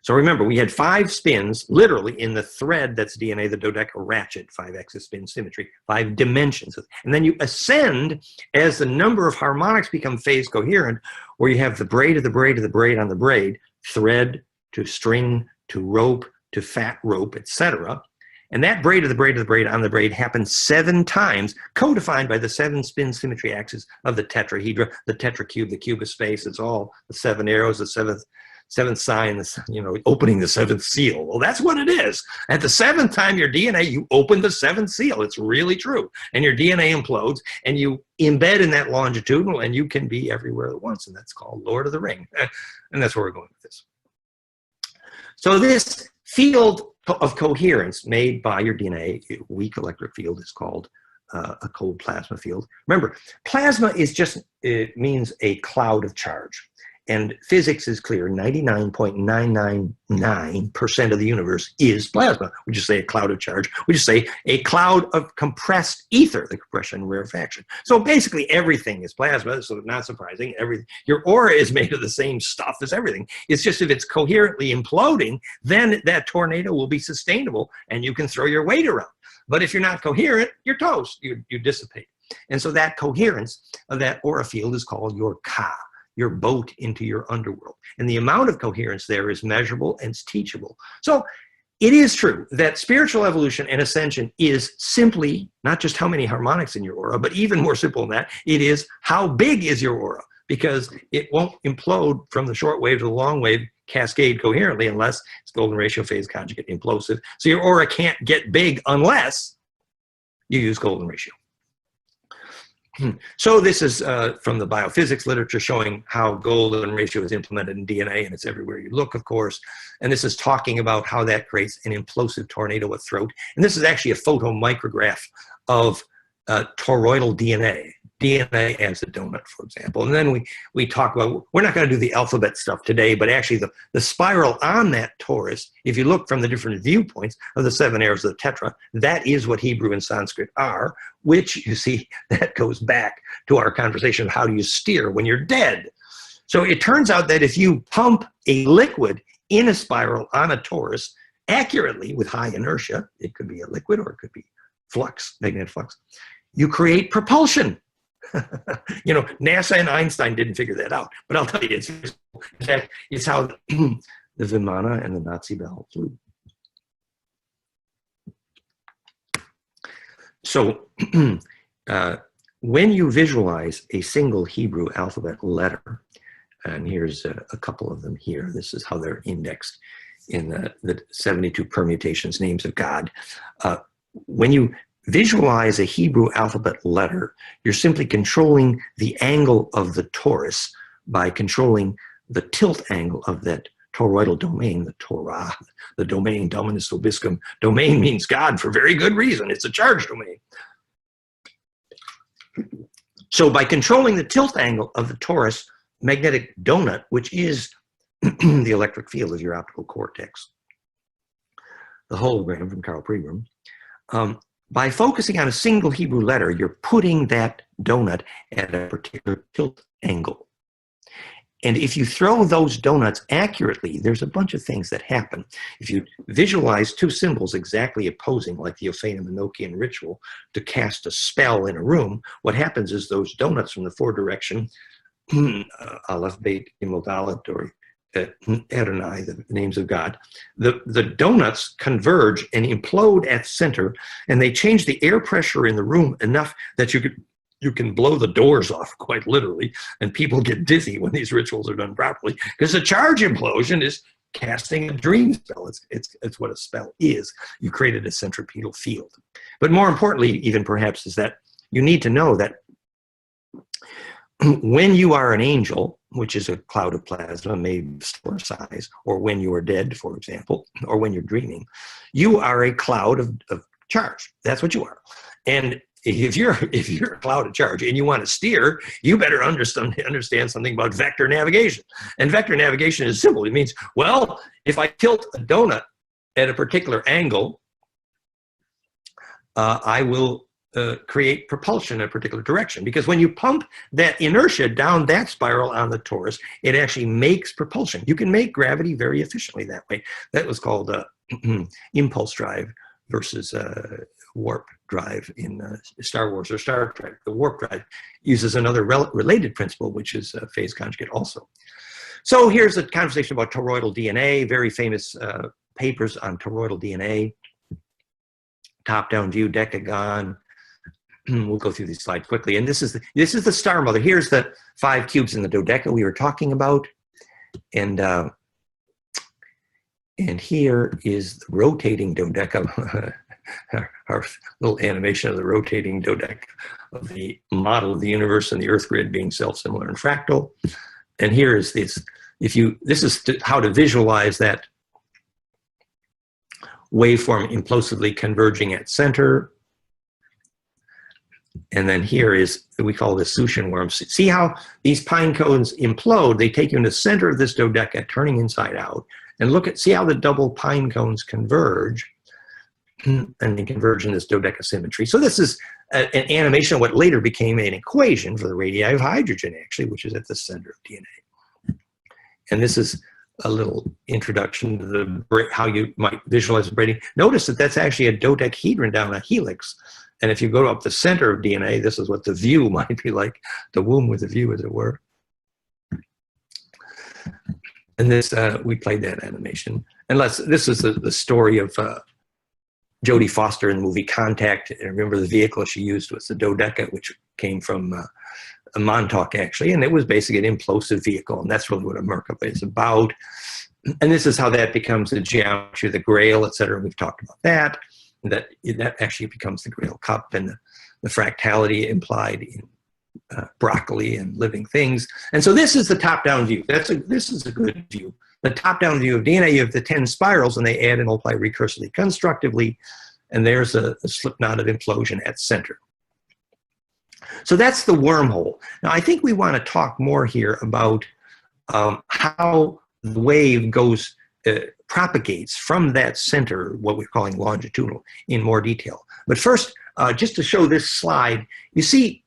So remember, we had 5 spins, literally, in the thread that's DNA, the dodeca ratchet, 5-axis spin symmetry, 5 dimensions. And then you ascend as the number of harmonics become phase coherent, where you have the braid of the braid of the braid on the braid, thread to string to rope to fat rope, etc. And that braid of the braid of the braid on the braid happens 7 times, co-defined by the 7 spin symmetry axis of the tetrahedra, the tetracube, the cube of space. It's all the 7 arrows, the seventh sign, you know, opening the 7th seal. Well, that's what it is. At the 7th time, your DNA, you open the 7th seal. It's really true. And your DNA implodes, and you embed in that longitudinal, and you can be everywhere at once. And that's called Lord of the Ring. And that's where we're going with this. So this field of coherence made by your DNA, weak electric field, is called a cold plasma field. Remember, plasma is just, it means a cloud of charge. And physics is clear, 99.999% of the universe is plasma. We just say a cloud of charge. We just say a cloud of compressed ether, the compression and rarefaction. So basically everything is plasma, so not surprising. Your aura is made of the same stuff as everything. It's just if it's coherently imploding, then that tornado will be sustainable and you can throw your weight around. But if you're not coherent, you're toast, you dissipate. And so that coherence of that aura field is called your ka, your boat into your underworld. And the amount of coherence there is measurable and it's teachable. So it is true that spiritual evolution and ascension is simply not just how many harmonics in your aura, but even more simple than that, it is how big is your aura, because it won't implode from the short wave to the long wave cascade coherently unless it's golden ratio phase conjugate implosive. So your aura can't get big unless you use golden ratio. So this is from the biophysics literature showing how golden ratio is implemented in DNA, and it's everywhere you look, of course. And this is talking about how that creates an implosive tornado at throat. And this is actually a photomicrograph of toroidal DNA as a donut, for example. And then we talk about, we're not going to do the alphabet stuff today, but actually the spiral on that torus, if you look from the different viewpoints of the 7 arrows of the tetra, that is what Hebrew and Sanskrit are, which, you see, that goes back to our conversation of how do you steer when you're dead. So it turns out that if you pump a liquid in a spiral on a torus accurately with high inertia, it could be a liquid or it could be flux, magnetic flux, you create propulsion. You know, NASA and Einstein didn't figure that out, but I'll tell you, it's how the Vimana and the Nazi Bell flew. So when you visualize a single Hebrew alphabet letter, and here's a couple of them here, this is how they're indexed in the 72 permutations, names of God. When you visualize a Hebrew alphabet letter, you're simply controlling the angle of the torus by controlling the tilt angle of that toroidal domain, the Torah, the domain, Dominus Vobiscum. Domain means God for very good reason. It's a charge domain. So by controlling the tilt angle of the torus magnetic donut, which is the electric field of your optical cortex, the hologram from Carl Pribram, by focusing on a single Hebrew letter, you're putting that donut at a particular tilt angle. And if you throw those donuts accurately, there's a bunch of things that happen. If you visualize two symbols exactly opposing, like the Ophanim Enochian ritual, to cast a spell in a room, what happens is those donuts from the four direction, Aleph, Beit, Gimel, Dalet, or Adonai, the names of God, the donuts converge and implode at center, and they change the air pressure in the room enough that you can blow the doors off, quite literally, and people get dizzy when these rituals are done properly, because the charge implosion is casting a dream spell. It's what a spell is. You created a centripetal field. But more importantly, even perhaps, is that you need to know that when you are an angel, which is a cloud of plasma made of stellar size, or when you are dead, for example, or when you're dreaming, you are a cloud of charge. That's what you are. And if you're a cloud of charge and you want to steer, you better understand something about vector navigation. And vector navigation is simple. It means, well, if I tilt a donut at a particular angle, I will create propulsion in a particular direction. Because when you pump that inertia down that spiral on the torus, it actually makes propulsion. You can make gravity very efficiently that way. That was called impulse drive versus warp drive in Star Wars or Star Trek. The warp drive uses another related principle, which is phase conjugate also. So here's a conversation about toroidal DNA, very famous papers on toroidal DNA, top-down view, decagon. We'll go through these slides quickly. And this is the star mother. Here's the 5 cubes in the dodeca we were talking about. And here is the rotating dodeca. Our little animation of the rotating dodeca of the model of the universe and the Earth grid being self-similar and fractal. And here is this. This is how to visualize that waveform implosively converging at center. And then here is, we call this Sushin worm. See how these pine cones implode? They take you in the center of this dodeca, turning inside out. And see how the double pine cones converge. And they converge in this dodeca symmetry. So this is an animation of what later became an equation for the radii of hydrogen, actually, which is at the center of DNA. And this is a little introduction to how you might visualize the braiding. Notice that that's actually a dodecahedron down a helix. And if you go up the center of DNA, this is what the view might be like, the womb with a view, as it were. And this, we played that animation. And this is the story of Jodie Foster in the movie Contact. And remember, the vehicle she used was the dodeca, which came from Montauk, actually. And it was basically an implosive vehicle. And that's really what a Merkaba is about. And this is how that becomes the geometry of the Grail, et cetera. We've talked about that. That actually becomes the Grail cup, and the fractality implied in broccoli and living things. And so this is the top-down view. This is a good view. The top-down view of DNA, you have the 10 spirals, and they add and multiply recursively constructively, and there's a slip knot of implosion at center. So that's the wormhole. Now, I think we want to talk more here about how the wave propagates from that center, what we're calling longitudinal, in more detail. But first, just to show this slide, you see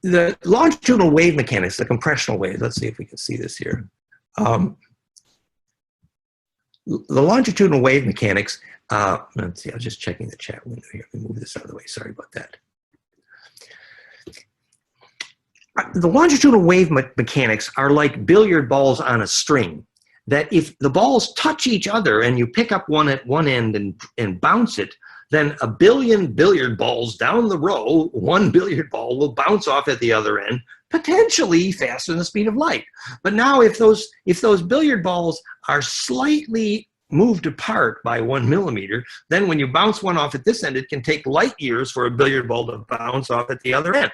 the longitudinal wave mechanics, the compressional wave. Let's see if we can see this here. The longitudinal wave mechanics, let's see, I was just checking the chat window here. Let me move this out of the way. Sorry about that. The longitudinal wave mechanics are like billiard balls on a string, that if the balls touch each other and you pick up one at one end and bounce it, then a billion billiard balls down the row, one billiard ball will bounce off at the other end, potentially faster than the speed of light. But now if those billiard balls are slightly moved apart by 1 millimeter, then when you bounce one off at this end, it can take light years for a billiard ball to bounce off at the other end.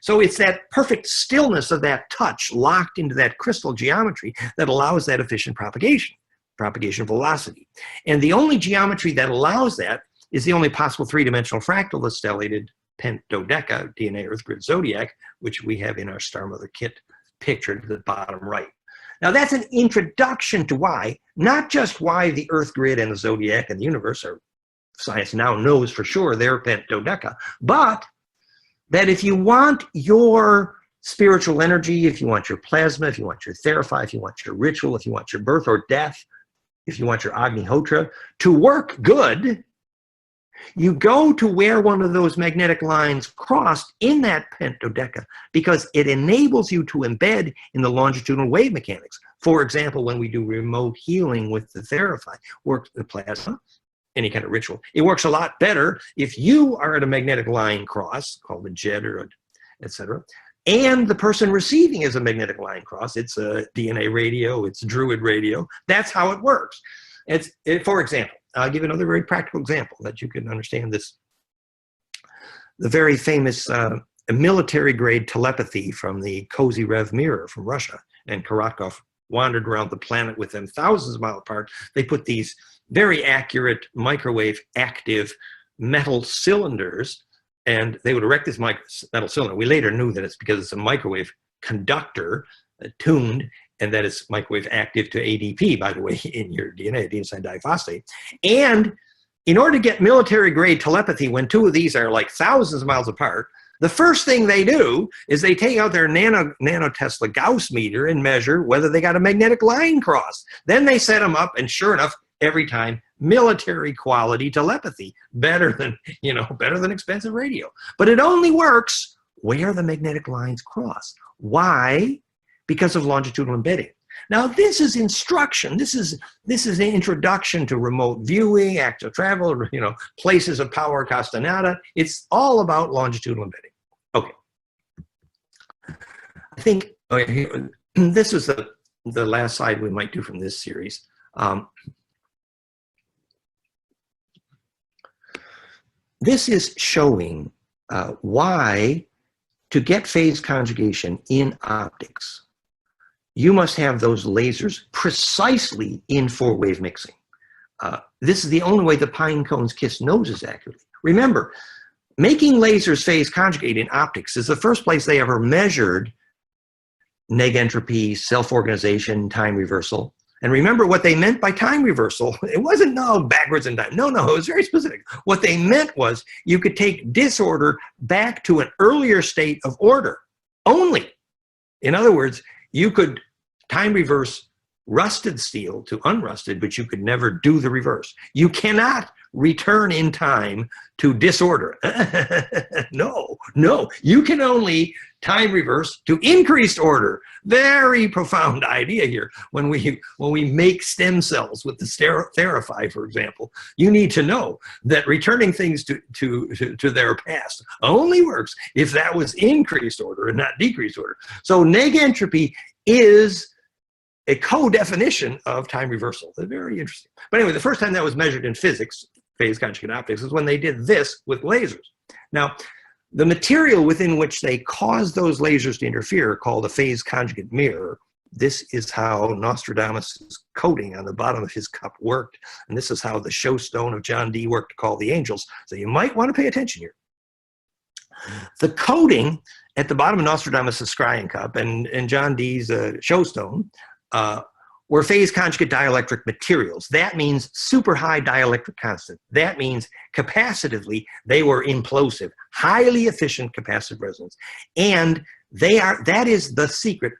So it's that perfect stillness of that touch locked into that crystal geometry that allows that efficient propagation velocity. And the only geometry that allows that is the only possible three-dimensional fractal, the stellated pentadodeca, DNA, Earth grid, zodiac, which we have in our Star Mother kit pictured at the bottom right. Now that's an introduction to why, not just why the Earth grid and the zodiac and the universe are, science now knows for sure they're pentadodeca, but that if you want your spiritual energy, if you want your plasma, if you want your therapy, if you want your ritual, if you want your birth or death, if you want your Agnihotra to work good, you go to where one of those magnetic lines crossed in that pentodeca because it enables you to embed in the longitudinal wave mechanics. For example, when we do remote healing with the therapy, work the plasma, any kind of ritual, it works a lot better if you are at a magnetic line cross, called a jet or etc., and the person receiving is a magnetic line cross. It's a DNA radio, it's druid radio. That's how it works. For example, I'll give another very practical example that you can understand this. The very famous military-grade telepathy from the Cozy Rev mirror from Russia, and Korotkov wandered around the planet with them thousands of miles apart. They put these very accurate microwave active metal cylinders, and they would erect this metal cylinder. We later knew that it's because it's a microwave conductor tuned, and that it's microwave active to ADP, by the way, in your DNA, adenosine diphosphate. And in order to get military grade telepathy, when two of these are like thousands of miles apart, the first thing they do is they take out their nanotesla Gauss meter and measure whether they got a magnetic line cross. Then they set them up, and sure enough, every time, military quality telepathy, better than expensive radio. But it only works where the magnetic lines cross. Why? Because of longitudinal embedding. Now, this is instruction. This is an introduction to remote viewing, active travel, places of power, castanata. It's all about longitudinal embedding. Okay. I think this is the last slide we might do from this series. This is showing why, to get phase conjugation in optics, you must have those lasers precisely in 4-wave mixing. This is the only way the pine cones kiss noses accurately. Remember, making lasers phase conjugate in optics is the first place they ever measured negentropy, self-organization, time reversal. And remember what they meant by time reversal. It wasn't backwards in time. No, it was very specific. What they meant was you could take disorder back to an earlier state of order only. In other words, you could time reverse rusted steel to unrusted, but you could never do the reverse. You cannot return in time to disorder. No, you can only time reverse to increased order. Very profound idea here. When we make stem cells with the therapy, for example, you need to know that returning things to their past only works if that was increased order and not decreased order. So negentropy is a co-definition of time reversal. They're very interesting. But anyway, the first time that was measured in physics, phase conjugate optics, is when they did this with lasers. Now, the material within which they caused those lasers to interfere, called a phase conjugate mirror, this is how Nostradamus' coating on the bottom of his cup worked, and this is how the show stone of John Dee worked to call the angels. So you might want to pay attention here. The coating at the bottom of Nostradamus' scrying cup and John Dee's show stone were phase conjugate dielectric materials. That means super high dielectric constant. That means capacitively they were implosive, highly efficient capacitive resonance. And that is the secret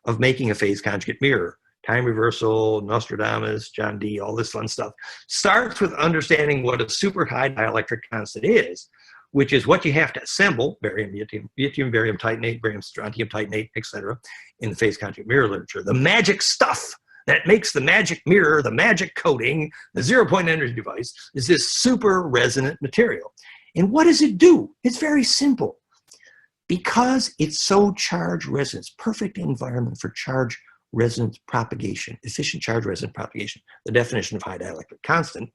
of making a phase conjugate mirror. Time reversal, Nostradamus, John Dee, all this fun stuff starts with understanding what a super high dielectric constant is, which is what you have to assemble, barium, yttrium, barium titanate, barium strontium titanate, etc., in the phase conjugate mirror literature. The magic stuff that makes the magic mirror, the magic coating, the zero-point energy device, is this super resonant material. And what does it do? It's very simple. Because it's so charge resonance, perfect environment for charge resonance propagation, efficient charge resonance propagation, the definition of high dielectric constant,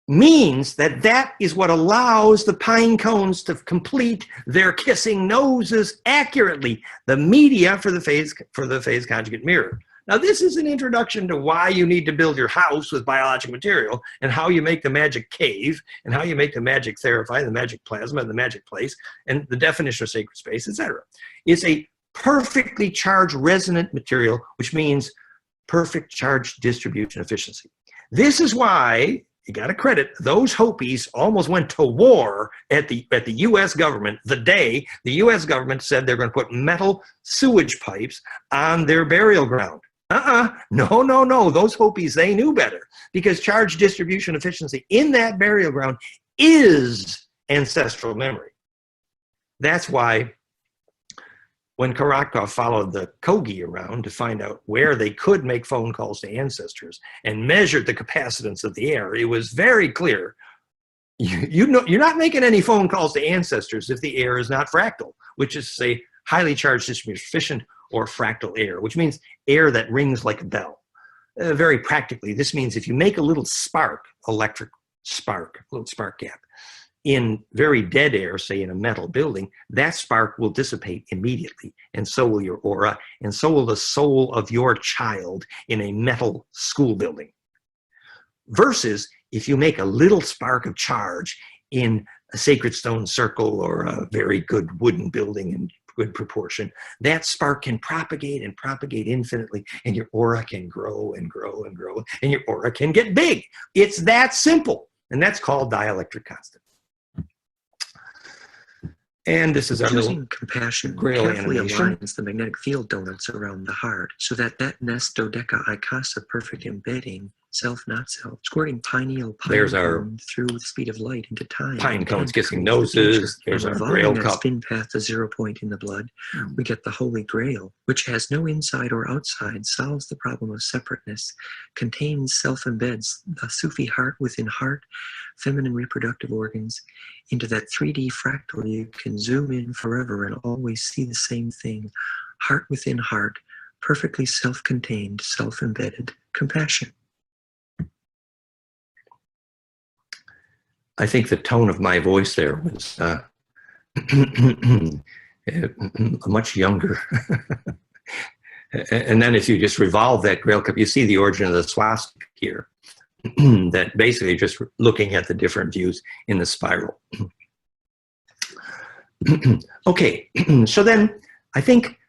means that is what allows the pine cones to complete their kissing noses accurately, the media for the phase conjugate mirror. Now, this is an introduction to why you need to build your house with biological material, and how you make the magic cave, and how you make the magic therapy, the magic plasma, the magic place, and the definition of sacred space, etc. It's a perfectly charged resonant material, which means perfect charge distribution efficiency. This is why you got to credit, those Hopis almost went to war at the U.S. government the day the U.S. government said they're going to put metal sewage pipes on their burial ground. No, no, no. Those Hopis, they knew better, because charge distribution efficiency in that burial ground is ancestral memory. That's why when Karatkov followed the Kogi around to find out where they could make phone calls to ancestors and measured the capacitance of the air, it was very clear, you know, you're not making any phone calls to ancestors if the air is not fractal, which is, say, highly charged distribution efficient or fractal air, which means air that rings like a bell. Very practically, this means if you make a little spark, electric spark, a little spark gap, in very dead air, say in a metal building, that spark will dissipate immediately, and so will your aura, and so will the soul of your child in a metal school building. Versus if you make a little spark of charge in a sacred stone circle or a very good wooden building in good proportion, that spark can propagate and propagate infinitely, and your aura can grow and grow and grow, and your aura can get big. It's that simple, and that's called dielectric constant. And this is our Choosing compassion grail carefully animation. aligns the magnetic field donuts around the heart so that nest dodeca icasa perfect embedding self not self, squirting pineal There's our cone through the speed of light into time. pine cones kissing Comes the noses. future. There's And our revolving grail that cup. spin path to 0 point in the blood, we get the Holy Grail, which has no inside or outside, solves the problem of separateness, contains, self-embeds the Sufi heart within heart, feminine reproductive organs, into that 3D fractal you can zoom in forever and always see the same thing, heart within heart, perfectly self-contained, self-embedded compassion. I think the tone of my voice there was much younger. And then if you just revolve that grail cup, you see the origin of the swastika here. That basically just looking at the different views in the spiral. Okay, so then I think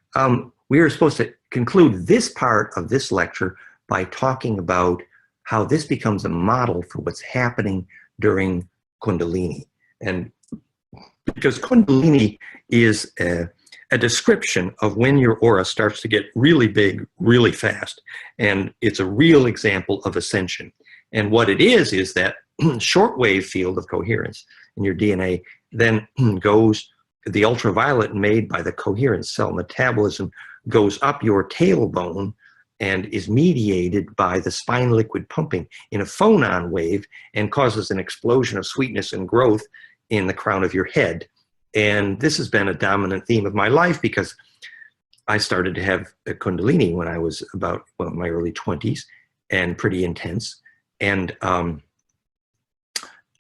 we are supposed to conclude this part of this lecture by talking about how this becomes a model for what's happening during Kundalini. And because Kundalini is a description of when your aura starts to get really big, really fast. And it's a real example of ascension. And what it is that shortwave field of coherence in your DNA then goes, the ultraviolet made by the coherence cell metabolism goes up your tailbone and is mediated by the spine liquid pumping in a phonon wave and causes an explosion of sweetness and growth in the crown of your head. And this has been a dominant theme of my life because I started to have a Kundalini when I was about, well, in my early 20s, and pretty intense. And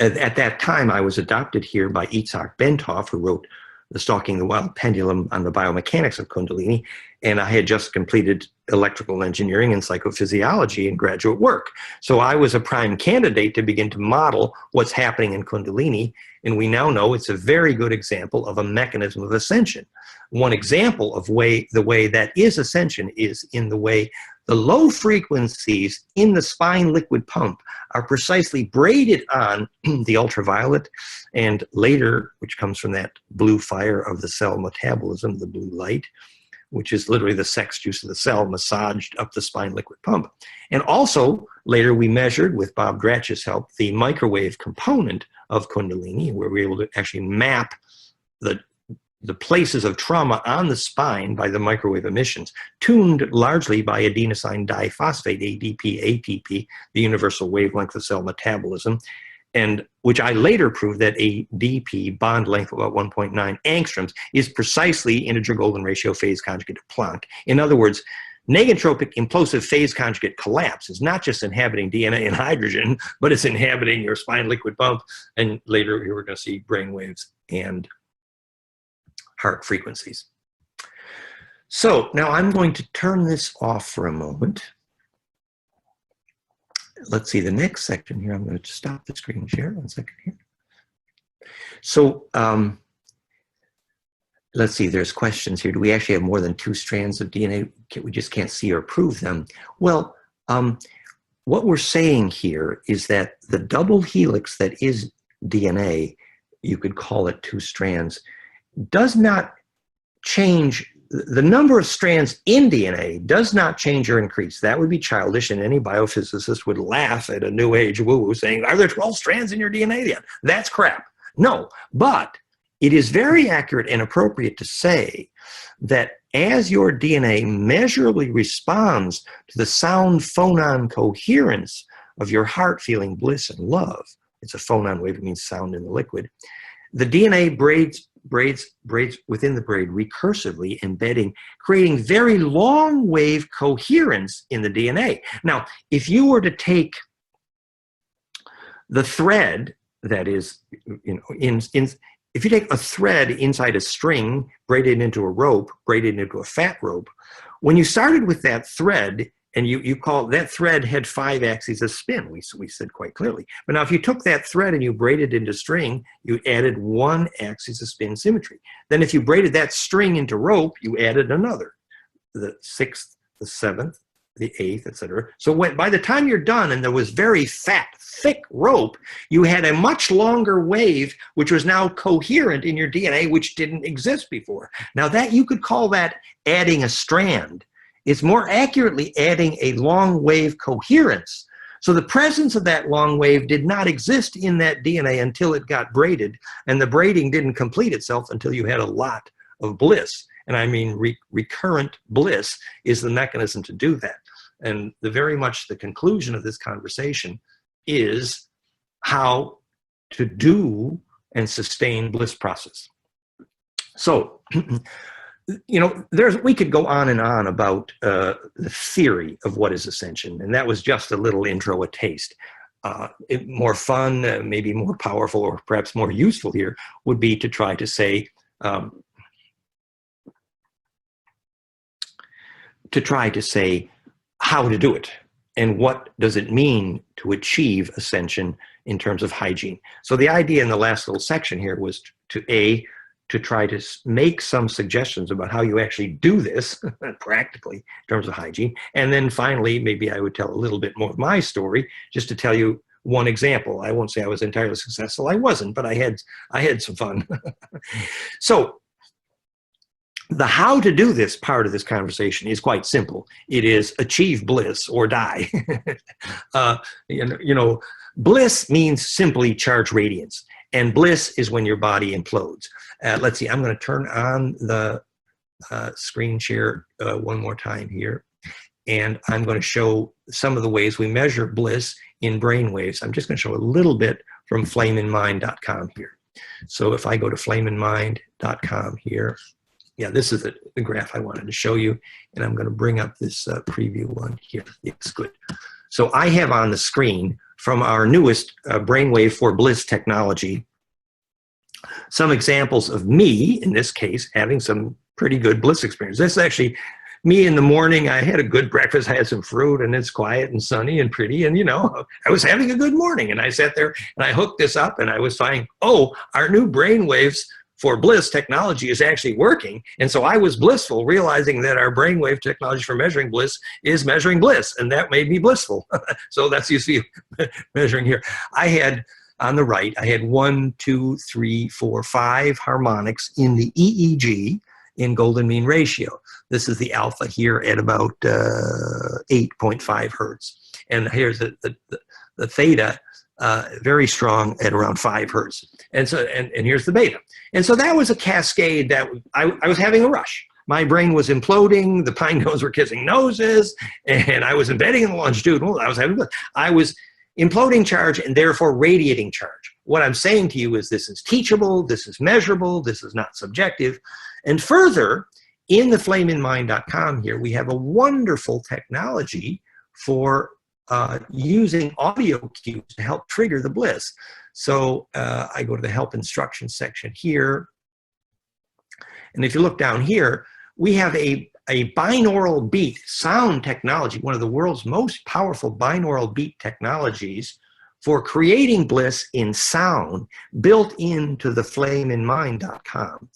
at that time, I was adopted here by Itzhak Bentov, who wrote The Stalking the Wild Pendulum on the Biomechanics of Kundalini. And I had just completed electrical engineering and psychophysiology in graduate work. So I was a prime candidate to begin to model what's happening in Kundalini. And we now know it's a very good example of a mechanism of ascension. One example of the way that is ascension is in the way the low frequencies in the spine liquid pump are precisely braided on the ultraviolet, and later, which comes from that blue fire of the cell metabolism, the blue light, which is literally the sex juice of the cell massaged up the spine liquid pump. And also, later we measured, with Bob Dratch's help, the microwave component of Kundalini, where we were able to actually map the places of trauma on the spine by the microwave emissions, tuned largely by adenosine diphosphate, ADP, ATP, the universal wavelength of cell metabolism, and which I later proved that ADP, bond length of about 1.9 angstroms, is precisely integer golden ratio phase conjugate to Planck. In other words, negentropic implosive phase conjugate collapse is not just inhabiting DNA and hydrogen, but it's inhabiting your spine liquid pump, and later here we're going to see brain waves and heart frequencies. So now I'm going to turn this off for a moment. Let's see the next section here. I'm going to stop the screen share 1 second here. So let's see, there's questions here. Do we actually have more than 2 strands of DNA? We just can't see or prove them. Well, what we're saying here is that the double helix that is DNA, you could call it two strands, does not change. The number of strands in DNA does not change or increase. That would be childish, and any biophysicist would laugh at a new age woo-woo saying, are there 12 strands in your DNA yet? That's crap. No, but it is very accurate and appropriate to say that as your DNA measurably responds to the sound phonon coherence of your heart feeling bliss and love, it's a phonon wave, it means sound in the liquid, the DNA braids within the braid recursively embedding, creating very long wave coherence in the DNA. Now, if you were to take the thread that is, if you take a thread inside a string, braid it into a rope, braid it into a fat rope, when you started with that thread, and you call that thread had 5 axes of spin, we said quite clearly. But now if you took that thread and you braided into string, you added 1 axis of spin symmetry. Then if you braided that string into rope, you added another, the 6th, the 7th, the 8th, etc. So by the time you're done and there was very fat, thick rope, you had a much longer wave, which was now coherent in your DNA, which didn't exist before. Now that you could call that adding a strand. It's more accurately adding a long wave coherence. So the presence of that long wave did not exist in that DNA until it got braided, and the braiding didn't complete itself until you had a lot of bliss. And I mean recurrent bliss is the mechanism to do that. And very much the conclusion of this conversation is how to do and sustain bliss process. So, you know, we could go on and on about the theory of what is ascension, and that was just a little intro, a taste. More fun, maybe more powerful, or perhaps more useful here would be to try to say, how to do it and what does it mean to achieve ascension in terms of hygiene. So the idea in the last little section here was to try to make some suggestions about how you actually do this practically in terms of hygiene. And then finally, maybe I would tell a little bit more of my story, just to tell you one example. I won't say I was entirely successful. I wasn't, but I had some fun. So the how to do this part of this conversation is quite simple. It is achieve bliss or die. You know, bliss means simply charge radiance. And bliss is when your body implodes. Let's see, I'm going to turn on the screen share one more time here. And I'm going to show some of the ways we measure bliss in brain waves. I'm just going to show a little bit from flameinmind.com here. So if I go to flameinmind.com here, yeah, this is the graph I wanted to show you. And I'm going to bring up this preview one here. It's good. So I have on the screen from our newest Brainwave for Bliss technology some examples of me, in this case, having some pretty good bliss experience. This is actually me in the morning. I had a good breakfast, I had some fruit, and it's quiet and sunny and pretty, and you know, I was having a good morning. And I sat there and I hooked this up and I was finding, oh, our new Brainwaves for Bliss technology is actually working. And so I was blissful, realizing that our brainwave technology for measuring bliss is measuring bliss, and that made me blissful. So that's, you see, measuring here. I had, on the right, I had 1, 2, 3, 4, 5 harmonics in the EEG in golden mean ratio. This is the alpha here at about 8.5 hertz. And here's the theta, very strong at around 5 hertz. And so, and here's the beta. And so that was a cascade that I was having a rush. My brain was imploding, the pine cones were kissing noses, and I was embedding in the longitudinal. I was imploding charge and therefore radiating charge. What I'm saying to you is this is teachable, this is measurable, this is not subjective. And further, in the flameinmind.com here, we have a wonderful technology for using audio cues to help trigger the bliss. So I go to the help instructions section here. And if you look down here, we have a binaural beat sound technology, one of the world's most powerful binaural beat technologies for creating bliss in sound built into the flameinmind.com.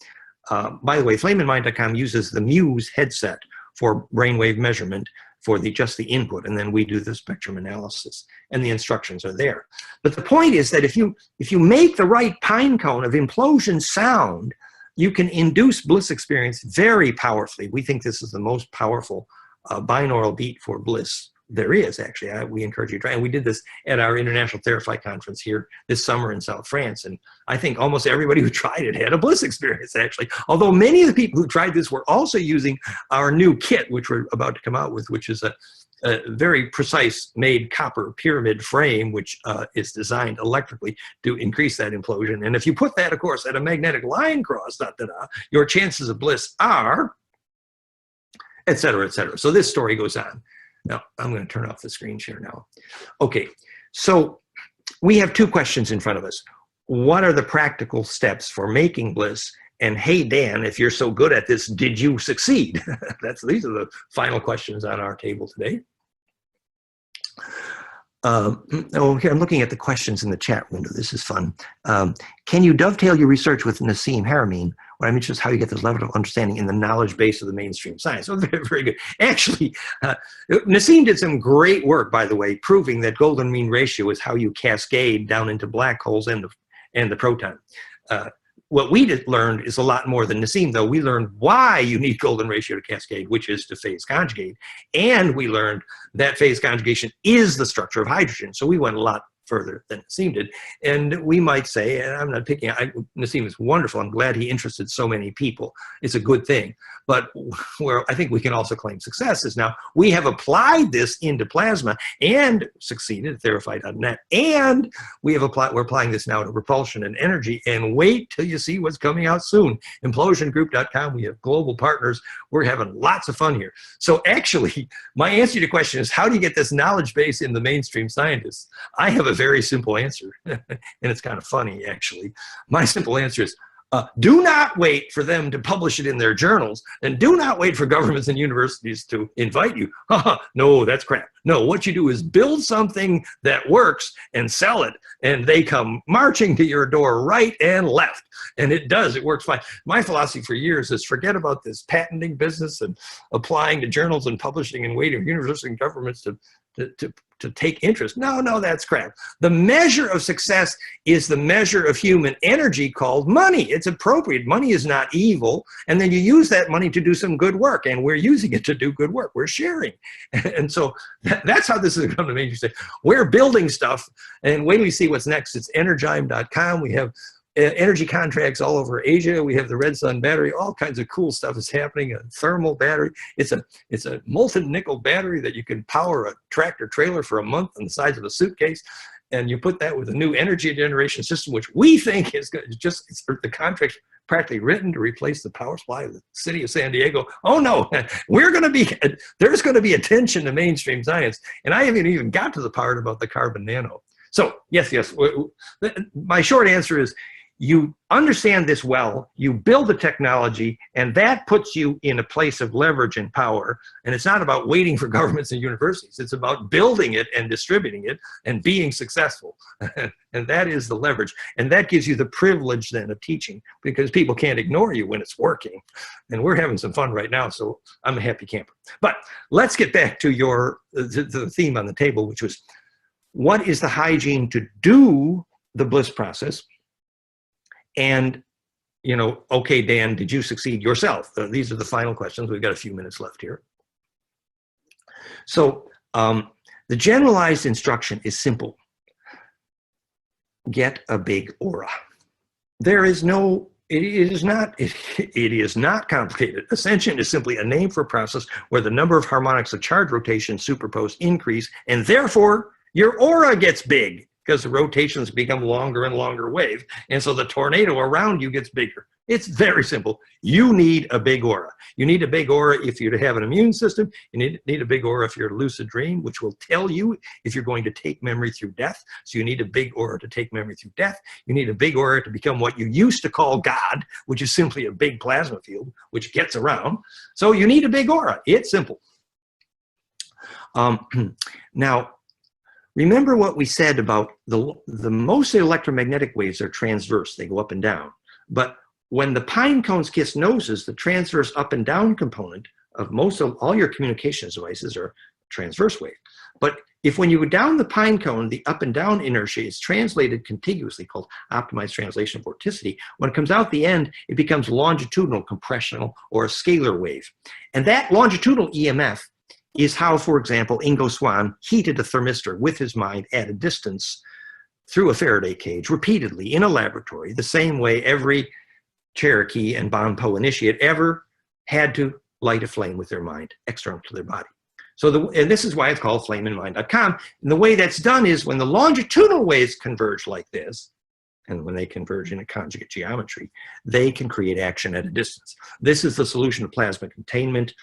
By the way, flameinmind.com uses the Muse headset for brainwave measurement for just the input, and then we do the spectrum analysis, and the instructions are there. But the point is that if you make the right pine cone of implosion sound, you can induce bliss experience very powerfully. We think this is the most powerful binaural beat for bliss there is, actually. We encourage you to try. And we did this at our International Therapy Conference here this summer in South France. And I think almost everybody who tried it had a bliss experience, actually. Although many of the people who tried this were also using our new kit, which we're about to come out with, which is a very precise made copper pyramid frame, which is designed electrically to increase that implosion. And if you put that, of course, at a magnetic line cross, your chances of bliss are, et cetera, et cetera. So this story goes on. Now, I'm going to turn off the screen share now. Okay, so we have two questions in front of us. What are the practical steps for making bliss? And hey, Dan, if you're so good at this, did you succeed? These are the final questions on our table today. Here, I'm looking at the questions in the chat window. This is fun. Can you dovetail your research with Nassim Haramein? What I'm interested is how you get this level of understanding in the knowledge base of the mainstream science. So very, very good. Actually, Nassim did some great work, by the way, proving that golden mean ratio is how you cascade down into black holes and the proton. What we learned is a lot more than Nassim, though. We learned why you need golden ratio to cascade, which is to phase conjugate. And we learned that phase conjugation is the structure of hydrogen. So we went a lot further than Nassim did. And we might say, and I'm not picking, Nassim is wonderful. I'm glad he interested so many people. It's a good thing. But where I think we can also claim success is now we have applied this into plasma and succeeded at therapy.net. And we're applying this now to propulsion and energy. And wait till you see what's coming out soon. Implosiongroup.com. We have global partners. We're having lots of fun here. So actually, my answer to your question is, how do you get this knowledge base in the mainstream scientists? I have a very simple answer, and it's kind of funny, actually. My simple answer is, do not wait for them to publish it in their journals, and do not wait for governments and universities to invite you. No, that's crap. No, what you do is build something that works and sell it, and they come marching to your door right and left. And it does, it works fine. My philosophy for years is forget about this patenting business and applying to journals and publishing and waiting for universities and governments to take interest. No, that's crap. The measure of success is the measure of human energy called money. It's appropriate. Money is not evil. And then you use that money to do some good work. And we're using it to do good work. We're sharing. And so that's how this is going to make you say, we're building stuff. And wait till you see what's next. It's energyme.com. We have energy contracts all over Asia. We have the Red Sun battery. All kinds of cool stuff is happening. A thermal battery. It's a molten nickel battery that you can power a tractor trailer for a month on the size of a suitcase. And you put that with a new energy generation system, which we think is good. It's the contract's practically written to replace the power supply of the city of San Diego. Oh no, there's going to be attention to mainstream science. And I haven't even got to the part about the carbon nano. So yes, my short answer is, you understand this well, you build the technology, and that puts you in a place of leverage and power. And it's not about waiting for governments and universities. It's about building it and distributing it and being successful. And that is the leverage. And that gives you the privilege then of teaching, because people can't ignore you when it's working. And we're having some fun right now, so I'm a happy camper. But let's get back to the theme on the table, which was, what is the hygiene to do the bliss process? And, okay, Dan, did you succeed yourself? These are the final questions. We've got a few minutes left here. So the generalized instruction is simple. Get a big aura. It is not complicated. Ascension is simply a name for a process where the number of harmonics of charge rotations superposed increase, and therefore your aura gets big, because the rotations become longer and longer wave. And so the tornado around you gets bigger. It's very simple. You need a big aura. You need a big aura if you're to have an immune system. You need a big aura if you're a lucid dream, which will tell you if you're going to take memory through death. So you need a big aura to take memory through death. You need a big aura to become what you used to call God, which is simply a big plasma field, which gets around. So you need a big aura. It's simple. Now, remember what we said about the most electromagnetic waves are transverse. They go up and down. But when the pine cones kiss noses, the transverse up and down component of all your communications devices are transverse wave. But if when you go down the pine cone, the up and down inertia is translated contiguously, called optimized translation vorticity, when it comes out the end, it becomes longitudinal, compressional, or a scalar wave. And that longitudinal EMF is how, for example, Ingo Swann heated a thermistor with his mind at a distance through a Faraday cage repeatedly in a laboratory, the same way every Cherokee and Bon Po initiate ever had to light a flame with their mind external to their body. So and this is why it's called flameinmind.com. And the way that's done is when the longitudinal waves converge like this, and when they converge in a conjugate geometry, they can create action at a distance. This is the solution to plasma containment.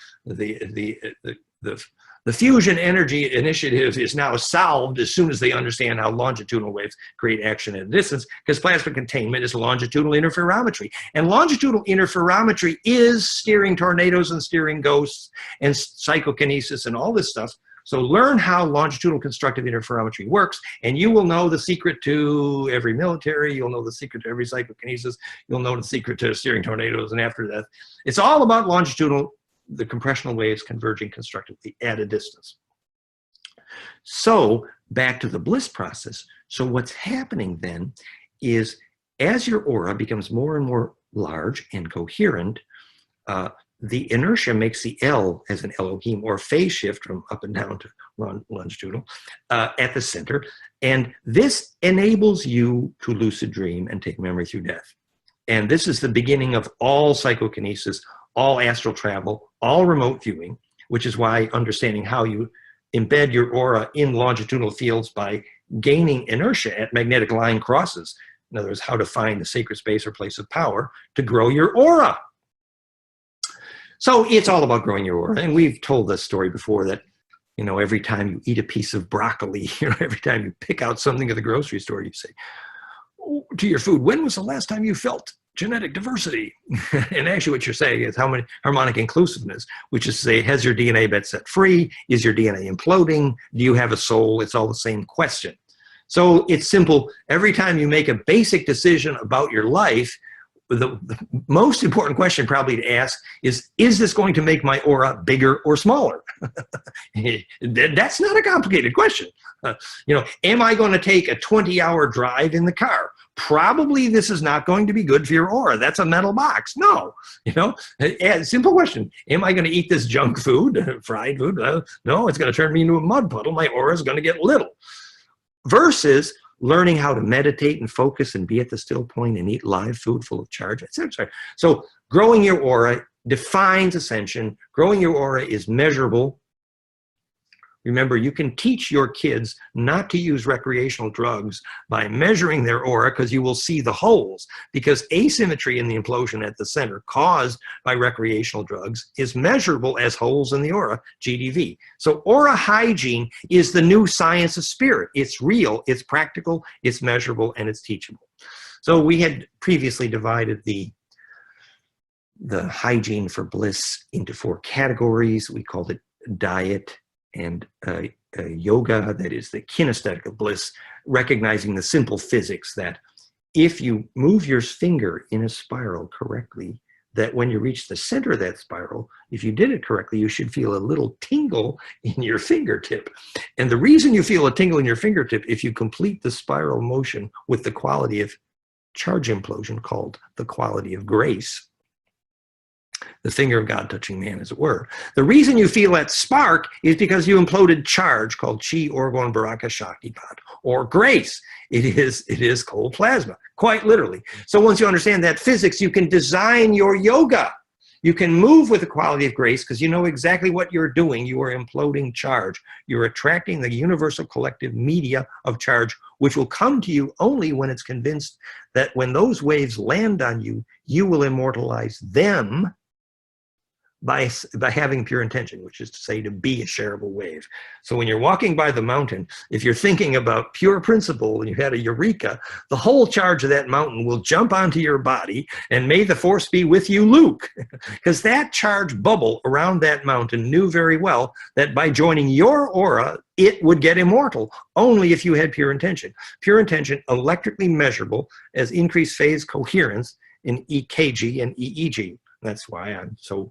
The fusion energy initiative is now solved as soon as they understand how longitudinal waves create action at a distance, because plasma containment is longitudinal interferometry. And longitudinal interferometry is steering tornadoes and steering ghosts and psychokinesis and all this stuff. So learn how longitudinal constructive interferometry works, and you will know the secret to every military, you'll know the secret to every psychokinesis, you'll know the secret to steering tornadoes, and after that, it's all about longitudinal, the compressional waves converging constructively at a distance. So back to the Bliss process. So what's happening then is as your aura becomes more and more large and coherent, the inertia makes the L as an Elohim, or phase shift from up and down to longitudinal at the center. And this enables you to lucid dream and take memory through death. And this is the beginning of all psychokinesis, all astral travel, all remote viewing, which is why understanding how you embed your aura in longitudinal fields by gaining inertia at magnetic line crosses. In other words, how to find the sacred space or place of power to grow your aura. So it's all about growing your aura. And we've told this story before that, you know, every time you eat a piece of broccoli, you know, every time you pick out something at the grocery store, you say to your food, when was the last time you felt genetic diversity? And actually what you're saying is how many harmonic inclusiveness, which is to say, has your DNA been set free? Is your DNA imploding? Do you have a soul? It's all the same question. So it's simple. Every time you make a basic decision about your life, the most important question probably to ask is this going to make my aura bigger or smaller? That's not a complicated question. You know, am I going to take a 20-hour drive in the car? Probably this is not going to be good for your aura. That's a mental box. No, you know, simple question. Am I going to eat this junk food, fried food? No, it's going to turn me into a mud puddle. My aura is going to get little. Versus learning how to meditate and focus and be at the still point and eat live food full of charge, etc. So growing your aura defines ascension. Growing your aura is measurable. Remember, you can teach your kids not to use recreational drugs by measuring their aura, because you will see the holes, because asymmetry in the implosion at the center caused by recreational drugs is measurable as holes in the aura, GDV. So aura hygiene is the new science of spirit. It's real, it's practical, it's measurable, and it's teachable. So we had previously divided the hygiene for Bliss into 4 categories. We called it diet and yoga, that is the kinesthetic of Bliss, recognizing the simple physics that if you move your finger in a spiral correctly, that when you reach the center of that spiral, if you did it correctly, you should feel a little tingle in your fingertip. And the reason you feel a tingle in your fingertip, if you complete the spiral motion with the quality of charge implosion called the quality of grace, the finger of God touching man, as it were. The reason you feel that spark is because you imploded charge called Chi, Orgone, Baraka, Shaktipat, or grace. It is cold plasma, quite literally. So once you understand that physics, you can design your yoga. You can move with the quality of grace because you know exactly what you're doing. You are imploding charge. You're attracting the universal collective media of charge, which will come to you only when it's convinced that when those waves land on you, you will immortalize them by having pure intention, which is to say to be a shareable wave. So when you're walking by the mountain, if you're thinking about pure principle and you've had a eureka, the whole charge of that mountain will jump onto your body, and may the force be with you, Luke. Because that charge bubble around that mountain knew very well that by joining your aura, it would get immortal only if you had pure intention. Pure intention, electrically measurable as increased phase coherence in EKG and EEG. That's why I'm so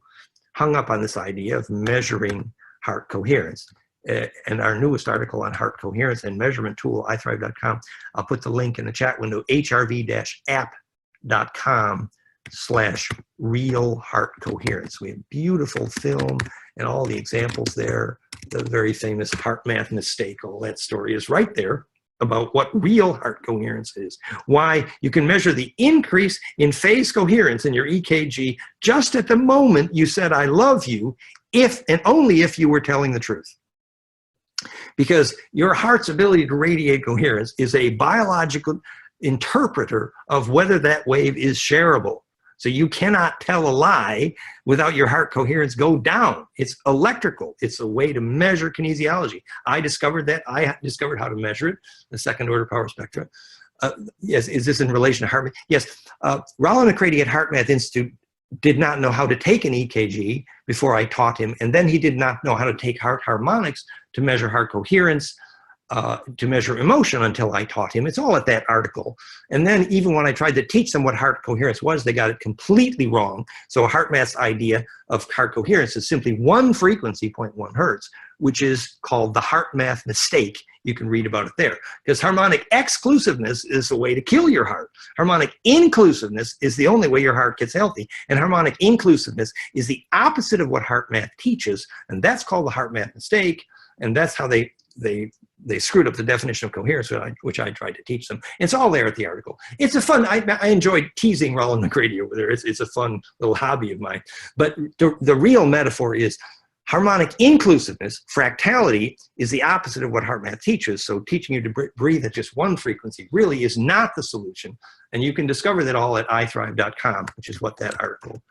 hung up on this idea of measuring heart coherence. and our newest article on heart coherence and measurement tool, iThrive.com. I'll put the link in the chat window, hrv-app.com/real heart coherence. We have beautiful film and all the examples there. The very famous heart math mistake, all that story is right there about what real heart coherence is. Why you can measure the increase in phase coherence in your EKG just at the moment you said, I love you, if and only if you were telling the truth. Because your heart's ability to radiate coherence is a biological interpreter of whether that wave is shareable. So you cannot tell a lie without your heart coherence go down. It's electrical. It's a way to measure kinesiology. I discovered that. I discovered how to measure it, the second order power spectra. Yes, is this in relation to heart math? Yes, Rollo McCready at Heart Math Institute did not know how to take an EKG before I taught him, and then he did not know how to take heart harmonics to measure heart coherence, to measure emotion until I taught him. It's all at that article. And then even when I tried to teach them what heart coherence was, they got it completely wrong. So HeartMath's idea of heart coherence is simply one frequency, 0.1 hertz, which is called the HeartMath mistake. You can read about it there. Because harmonic exclusiveness is the way to kill your heart. Harmonic inclusiveness is the only way your heart gets healthy. And harmonic inclusiveness is the opposite of what HeartMath teaches. And that's called the HeartMath mistake. And that's how they screwed up the definition of coherence, which I tried to teach them. It's all there at the article. It's a fun, I enjoyed teasing Rollo McCready over there. It's a fun little hobby of mine. But the real metaphor is harmonic inclusiveness. Fractality is the opposite of what HeartMath teaches. So teaching you to breathe at just one frequency really is not the solution. And you can discover that all at iThrive.com, which is what that article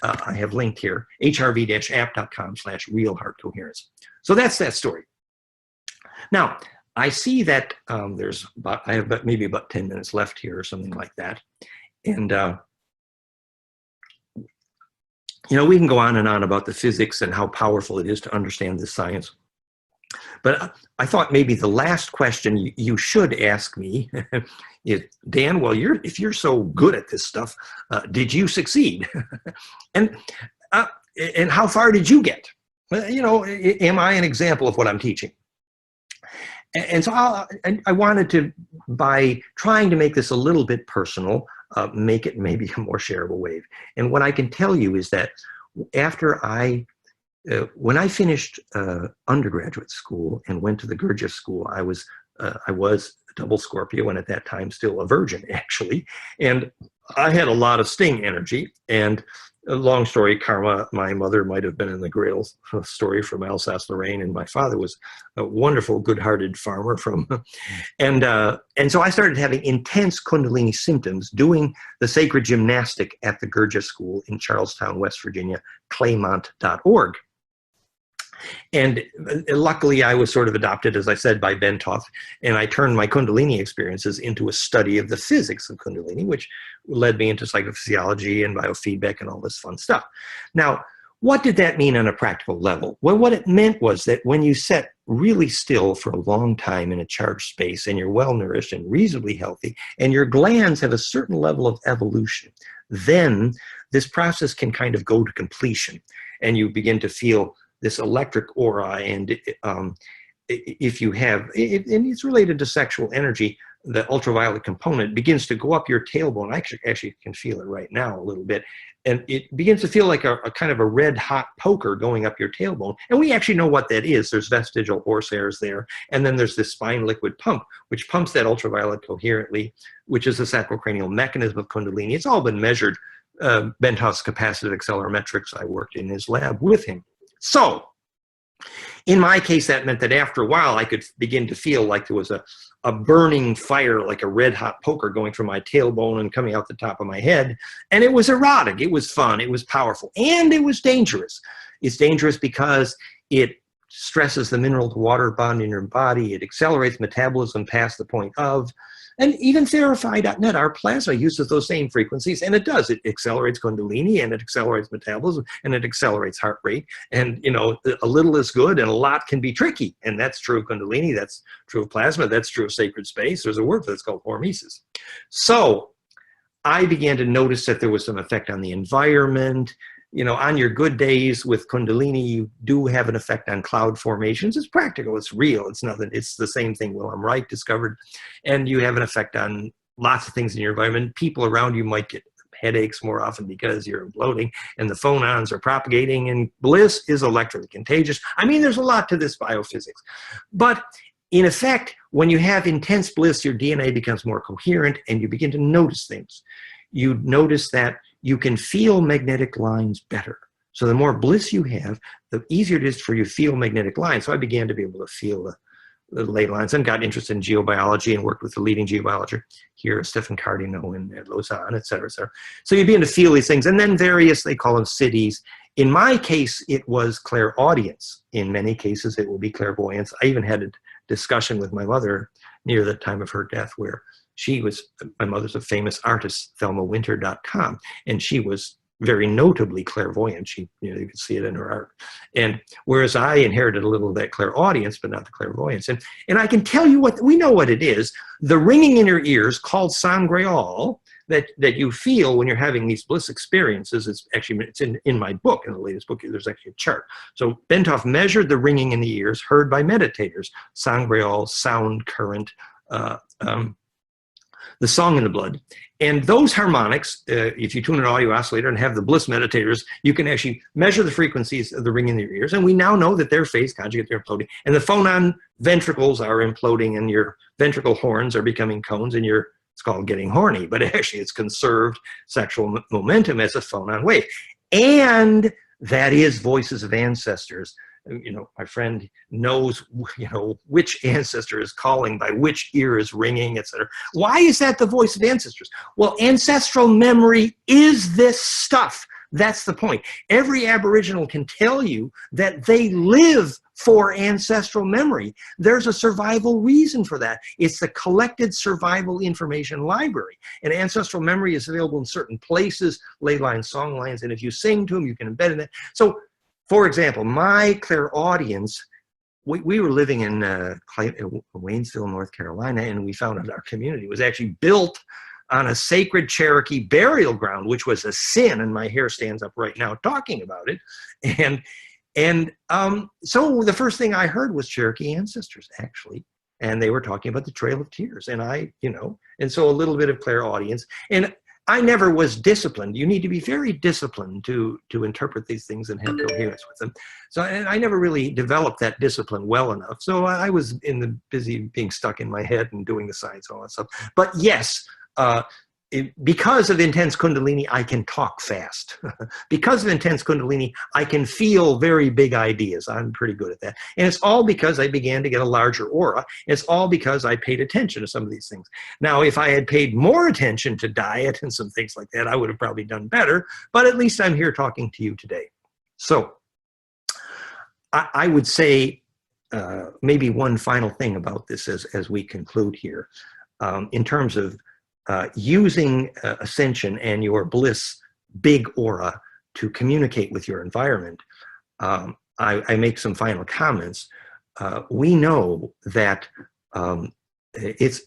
I have linked here, hrv-app.com/real heart coherence. So that's that story. Now, I see that I have maybe about 10 minutes left here or something like that. And, you know, we can go on and on about the physics and how powerful it is to understand this science. But I thought maybe the last question you should ask me is, Dan, well, if you're so good at this stuff, did you succeed? and how far did you get? You know, am I an example of what I'm teaching? And so I wanted to, by trying to make this a little bit personal, make it maybe a more shareable wave. And what I can tell you is that after when I finished undergraduate school and went to the Gurdjieff School, I was a double Scorpio, and at that time still a virgin, actually. And I had a lot of sting energy. And long story, karma, my mother might have been in the Grail story from Alsace-Lorraine, and my father was a wonderful, good-hearted farmer from, and so I started having intense Kundalini symptoms doing the sacred gymnastic at the Gurdjieff School in Charlestown, West Virginia, claymont.org. And luckily, I was sort of adopted, as I said, by Bentov, and I turned my Kundalini experiences into a study of the physics of Kundalini, which led me into psychophysiology and biofeedback and all this fun stuff. Now, what did that mean on a practical level? Well, what it meant was that when you sit really still for a long time in a charged space and you're well-nourished and reasonably healthy, and your glands have a certain level of evolution, then this process can kind of go to completion, and you begin to feel this electric aura, and if you have, and it's related to sexual energy, the ultraviolet component begins to go up your tailbone. I actually can feel it right now a little bit, and it begins to feel like a kind of a red hot poker going up your tailbone. And we actually know what that is. There's vestigial horse-hairs there, and then there's this spine liquid pump, which pumps that ultraviolet coherently, which is the sacrocranial mechanism of Kundalini. It's all been measured. Bentov's capacitive accelerometrics, I worked in his lab with him. So, in my case, that meant that after a while, I could begin to feel like there was a burning fire, like a red hot poker going from my tailbone and coming out the top of my head. And it was erotic, it was fun, it was powerful, and it was dangerous. It's dangerous because it stresses the mineral to water bond in your body. It accelerates metabolism past the point of. And even Therify.net, our plasma, uses those same frequencies, and it does. It accelerates Kundalini, and it accelerates metabolism, and it accelerates heart rate. And, you know, a little is good, and a lot can be tricky. And that's true of Kundalini, that's true of plasma, that's true of sacred space. There's a word for that's called hormesis. So I began to notice that there was some effect on the environment. you know, on your good days with Kundalini, you do have an effect on cloud formations. It's practical, it's real, it's nothing, it's the same thing Wilhelm Reich discovered. And you have an effect on lots of things in your environment. People around you might get headaches more often because you're imploding, and the phonons are propagating, and Bliss is electrically contagious. I mean, there's a lot to this biophysics. But in effect, when you have intense Bliss, your DNA becomes more coherent and you begin to notice things. You notice that you can feel magnetic lines better. So the more Bliss you have, the easier it is for you to feel magnetic lines. So I began to be able to feel the ley lines and got interested in geobiology and worked with the leading geobiologist here, Stephen Cardino in Lausanne, et cetera, et cetera. So you begin to feel these things, and then various, they call them cities. In my case, it was clairaudience. In many cases, it will be clairvoyance. I even had a discussion with my mother near the time of her death where she was, my mother's a famous artist, thelmawinter.com, and she was very notably clairvoyant. She, you know, you could see it in her art. And whereas I inherited a little of that clairaudience, but not the clairvoyance. And I can tell you what, we know what it is. The ringing in your ears called sangreal that you feel when you're having these Bliss experiences. It's actually, it's in my book, in the latest book, there's actually a chart. So Benthoff measured the ringing in the ears heard by meditators, sangreal, sound current, the song in the blood. And those harmonics, if you tune an audio oscillator and have the Bliss meditators, you can actually measure the frequencies of the ring in your ears. And we now know that they're phase conjugate, they're imploding. And the phonon ventricles are imploding and your ventricle horns are becoming cones and it's called getting horny, but actually it's conserved sexual momentum as a phonon wave. And that is voices of ancestors. You know, my friend knows, you know, which ancestor is calling, by which ear is ringing, etc. Why is that the voice of ancestors? Well, ancestral memory is this stuff. That's the point. Every Aboriginal can tell you that they live for ancestral memory. There's a survival reason for that. It's the collected survival information library. And ancestral memory is available in certain places, ley lines, song lines, and if you sing to them, you can embed in it. So, for example, my clairaudience, we were living in Waynesville, North Carolina, and we found out our community was actually built on a sacred Cherokee burial ground, which was a sin, and my hair stands up right now talking about it. So the first thing I heard was Cherokee ancestors, actually, and they were talking about the Trail of Tears, and and so a little bit of clairaudience. And I never was disciplined. You need to be very disciplined to interpret these things and have coherence with them. So I never really developed that discipline well enough. So I was busy being stuck in my head and doing the science and all that stuff. But yes, because of intense Kundalini, I can talk fast. Because of intense Kundalini, I can feel very big ideas. I'm pretty good at that. And it's all because I began to get a larger aura. It's all because I paid attention to some of these things. Now, if I had paid more attention to diet and some things like that, I would have probably done better. But at least I'm here talking to you today. So I would say maybe one final thing about this as we conclude here, in terms of using Ascension and your Bliss big aura to communicate with your environment. I make some final comments. We know that it's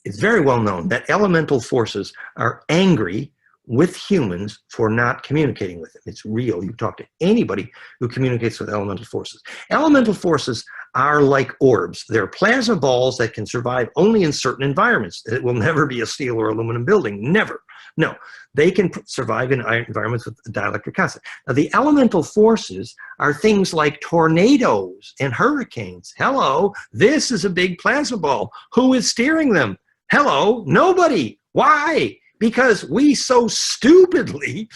very well known that elemental forces are angry with humans for not communicating with them. It's real. You talk to anybody who communicates with elemental forces. Elemental forces are like orbs. They're plasma balls that can survive only in certain environments. It will never be a steel or aluminum building. Never. No. They can survive in environments with a dielectric constant. Now, the elemental forces are things like tornadoes and hurricanes. Hello, this is a big plasma ball. Who is steering them? Hello, nobody. Why? Because we so stupidly,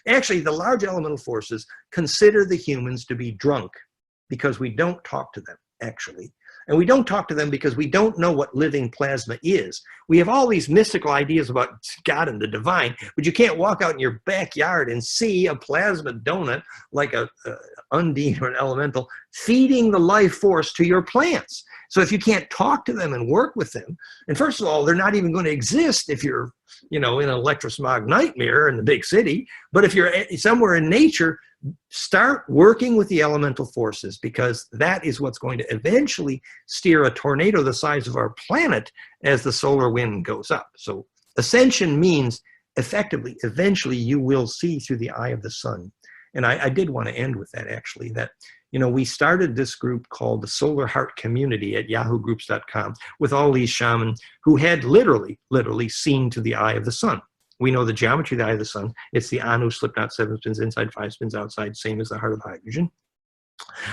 actually the large elemental forces consider the humans to be drunk because we don't talk to them, actually. And we don't talk to them because we don't know what living plasma is. We have all these mystical ideas about God and the divine, but you can't walk out in your backyard and see a plasma donut like a undine or an elemental feeding the life force to your plants. So if you can't talk to them and work with them, and first of all, they're not even going to exist if you're, in an electrosmog nightmare in the big city. But if you're somewhere in nature, start working with the elemental forces, because that is what's going to eventually steer a tornado the size of our planet as the solar wind goes up. So Ascension means effectively, eventually you will see through the eye of the sun. And I did want to end with that, actually, that, you know, we started this group called the Solar Heart Community at yahoogroups.com with all these shamans who had literally seen to the eye of the sun. We know the geometry of the eye of the sun. It's the Anu slip knot, 7 spins inside, 5 spins outside, same as the heart of hydrogen.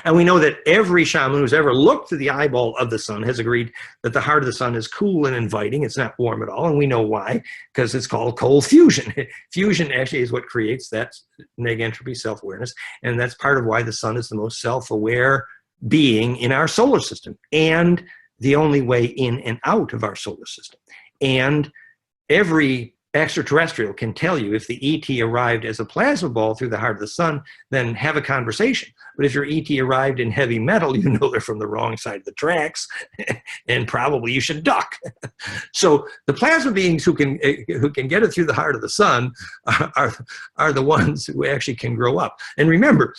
And we know that every shaman who's ever looked through the eyeball of the sun has agreed that the heart of the sun is cool and inviting. It's not warm at all. And we know why, because it's called cold fusion. Fusion actually is what creates that negentropy, self-awareness. And that's part of why the sun is the most self-aware being in our solar system and the only way in and out of our solar system. And every extraterrestrial can tell you if the ET arrived as a plasma ball through the heart of the sun, then have a conversation. But if your ET arrived in heavy metal, you know they're from the wrong side of the tracks, and probably you should duck. So the plasma beings who can get it through the heart of the sun are the ones who actually can grow up. And remember,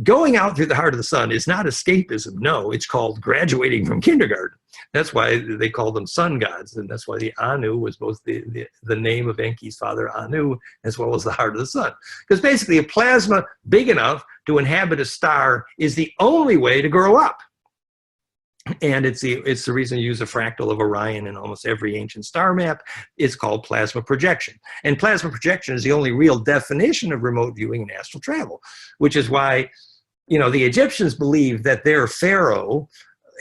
going out through the heart of the sun is not escapism. No, it's called graduating from kindergarten. That's why they call them sun gods. And that's why the Anu was both the name of Enki's father, Anu, as well as the heart of the sun. Because basically a plasma big enough to inhabit a star is the only way to grow up. And it's the reason you use a fractal of Orion in almost every ancient star map. It's called plasma projection. And plasma projection is the only real definition of remote viewing and astral travel, which is why, you know, the Egyptians believed that their pharaoh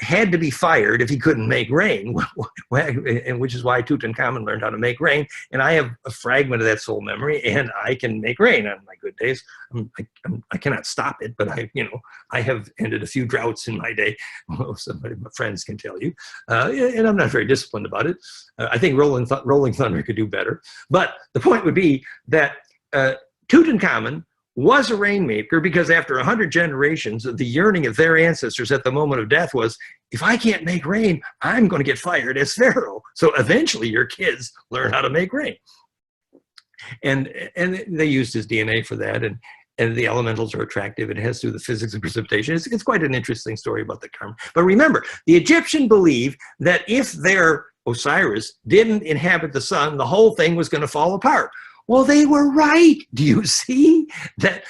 had to be fired if he couldn't make rain, and which is why Tutankhamun learned how to make rain. And I have a fragment of that soul memory, and I can make rain on my good days. I cannot stop it, but I have ended a few droughts in my day. Somebody, my friends can tell you, and I'm not very disciplined about it. I think Rolling Thunder could do better. But the point would be that Tutankhamun was a rainmaker because after 100 generations, the yearning of their ancestors at the moment of death was, if I can't make rain, I'm going to get fired as pharaoh. So eventually your kids learn how to make rain. And they used his DNA for that. And the elementals are attractive. It has to do with the physics of precipitation. It's quite an interesting story about the karma. But remember, the Egyptian believed that if their Osiris didn't inhabit the sun, the whole thing was going to fall apart. Well, they were right. Do you see that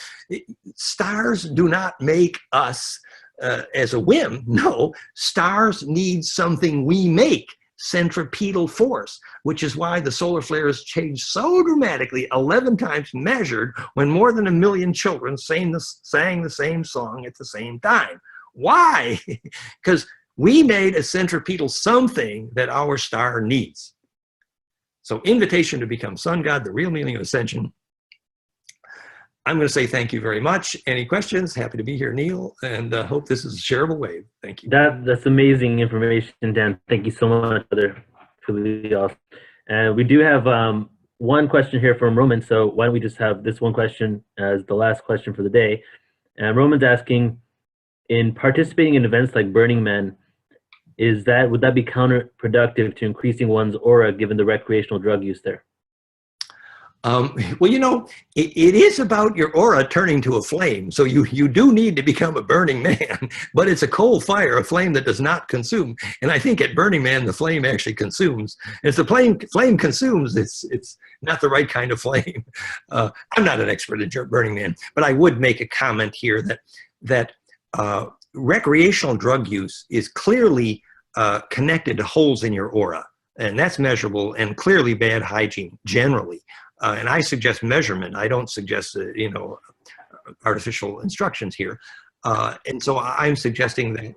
stars do not make us as a whim? No, stars need something we make, centripetal force, which is why the solar flares changed so dramatically, 11 times measured, when more than 1 million children sang the same song at the same time. Why? Because we made a centripetal something that our star needs. So invitation to become sun god, the real meaning of ascension. I'm going to say thank you very much. Any questions? Happy to be here, Neil, and hope this is a shareable wave. Thank you. That's amazing information, Dan. Thank you so much, brother. Really awesome. And we do have one question here from Roman, so why don't we just have this one question as the last question for the day. And Roman's asking, in participating in events like Burning Man, would that be counterproductive to increasing one's aura given the recreational drug use there? Well, you know, it is about your aura turning to a flame. So you do need to become a Burning Man, but it's a coal fire, a flame that does not consume. And I think at Burning Man, the flame actually consumes. And if the flame consumes, it's not the right kind of flame. I'm not an expert in Burning Man, but I would make a comment here that recreational drug use is clearly connected to holes in your aura, and that's measurable, and clearly bad hygiene generally. And I suggest measurement. I don't suggest artificial instructions here. And so I'm suggesting that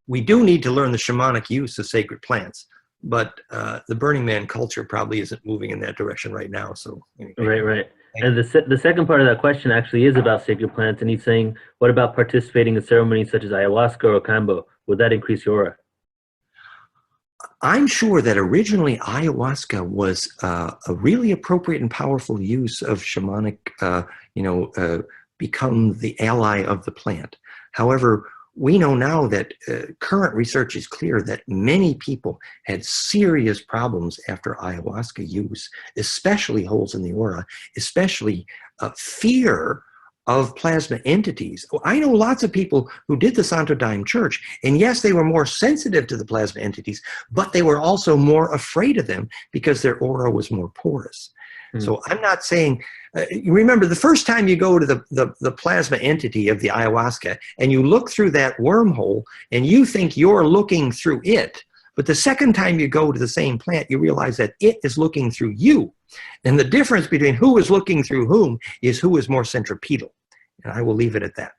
we do need to learn the shamanic use of sacred plants, but the Burning Man culture probably isn't moving in that direction right now. So anyway. Right. And the second part of that question actually is about sacred plants, and he's saying, what about participating in ceremonies such as ayahuasca or Kambo? Would that increase your aura? I'm sure that originally ayahuasca was a really appropriate and powerful use of shamanic, become the ally of the plant. However, we know now that current research is clear that many people had serious problems after ayahuasca use, especially holes in the aura, especially fear of plasma entities. I know lots of people who did the Santo Daime Church, and yes, they were more sensitive to the plasma entities, but they were also more afraid of them because their aura was more porous. So I'm not saying, you remember the first time you go to the plasma entity of the ayahuasca and you look through that wormhole and you think you're looking through it, but the second time you go to the same plant, you realize that it is looking through you. And the difference between who is looking through whom is who is more centripetal. And I will leave it at that.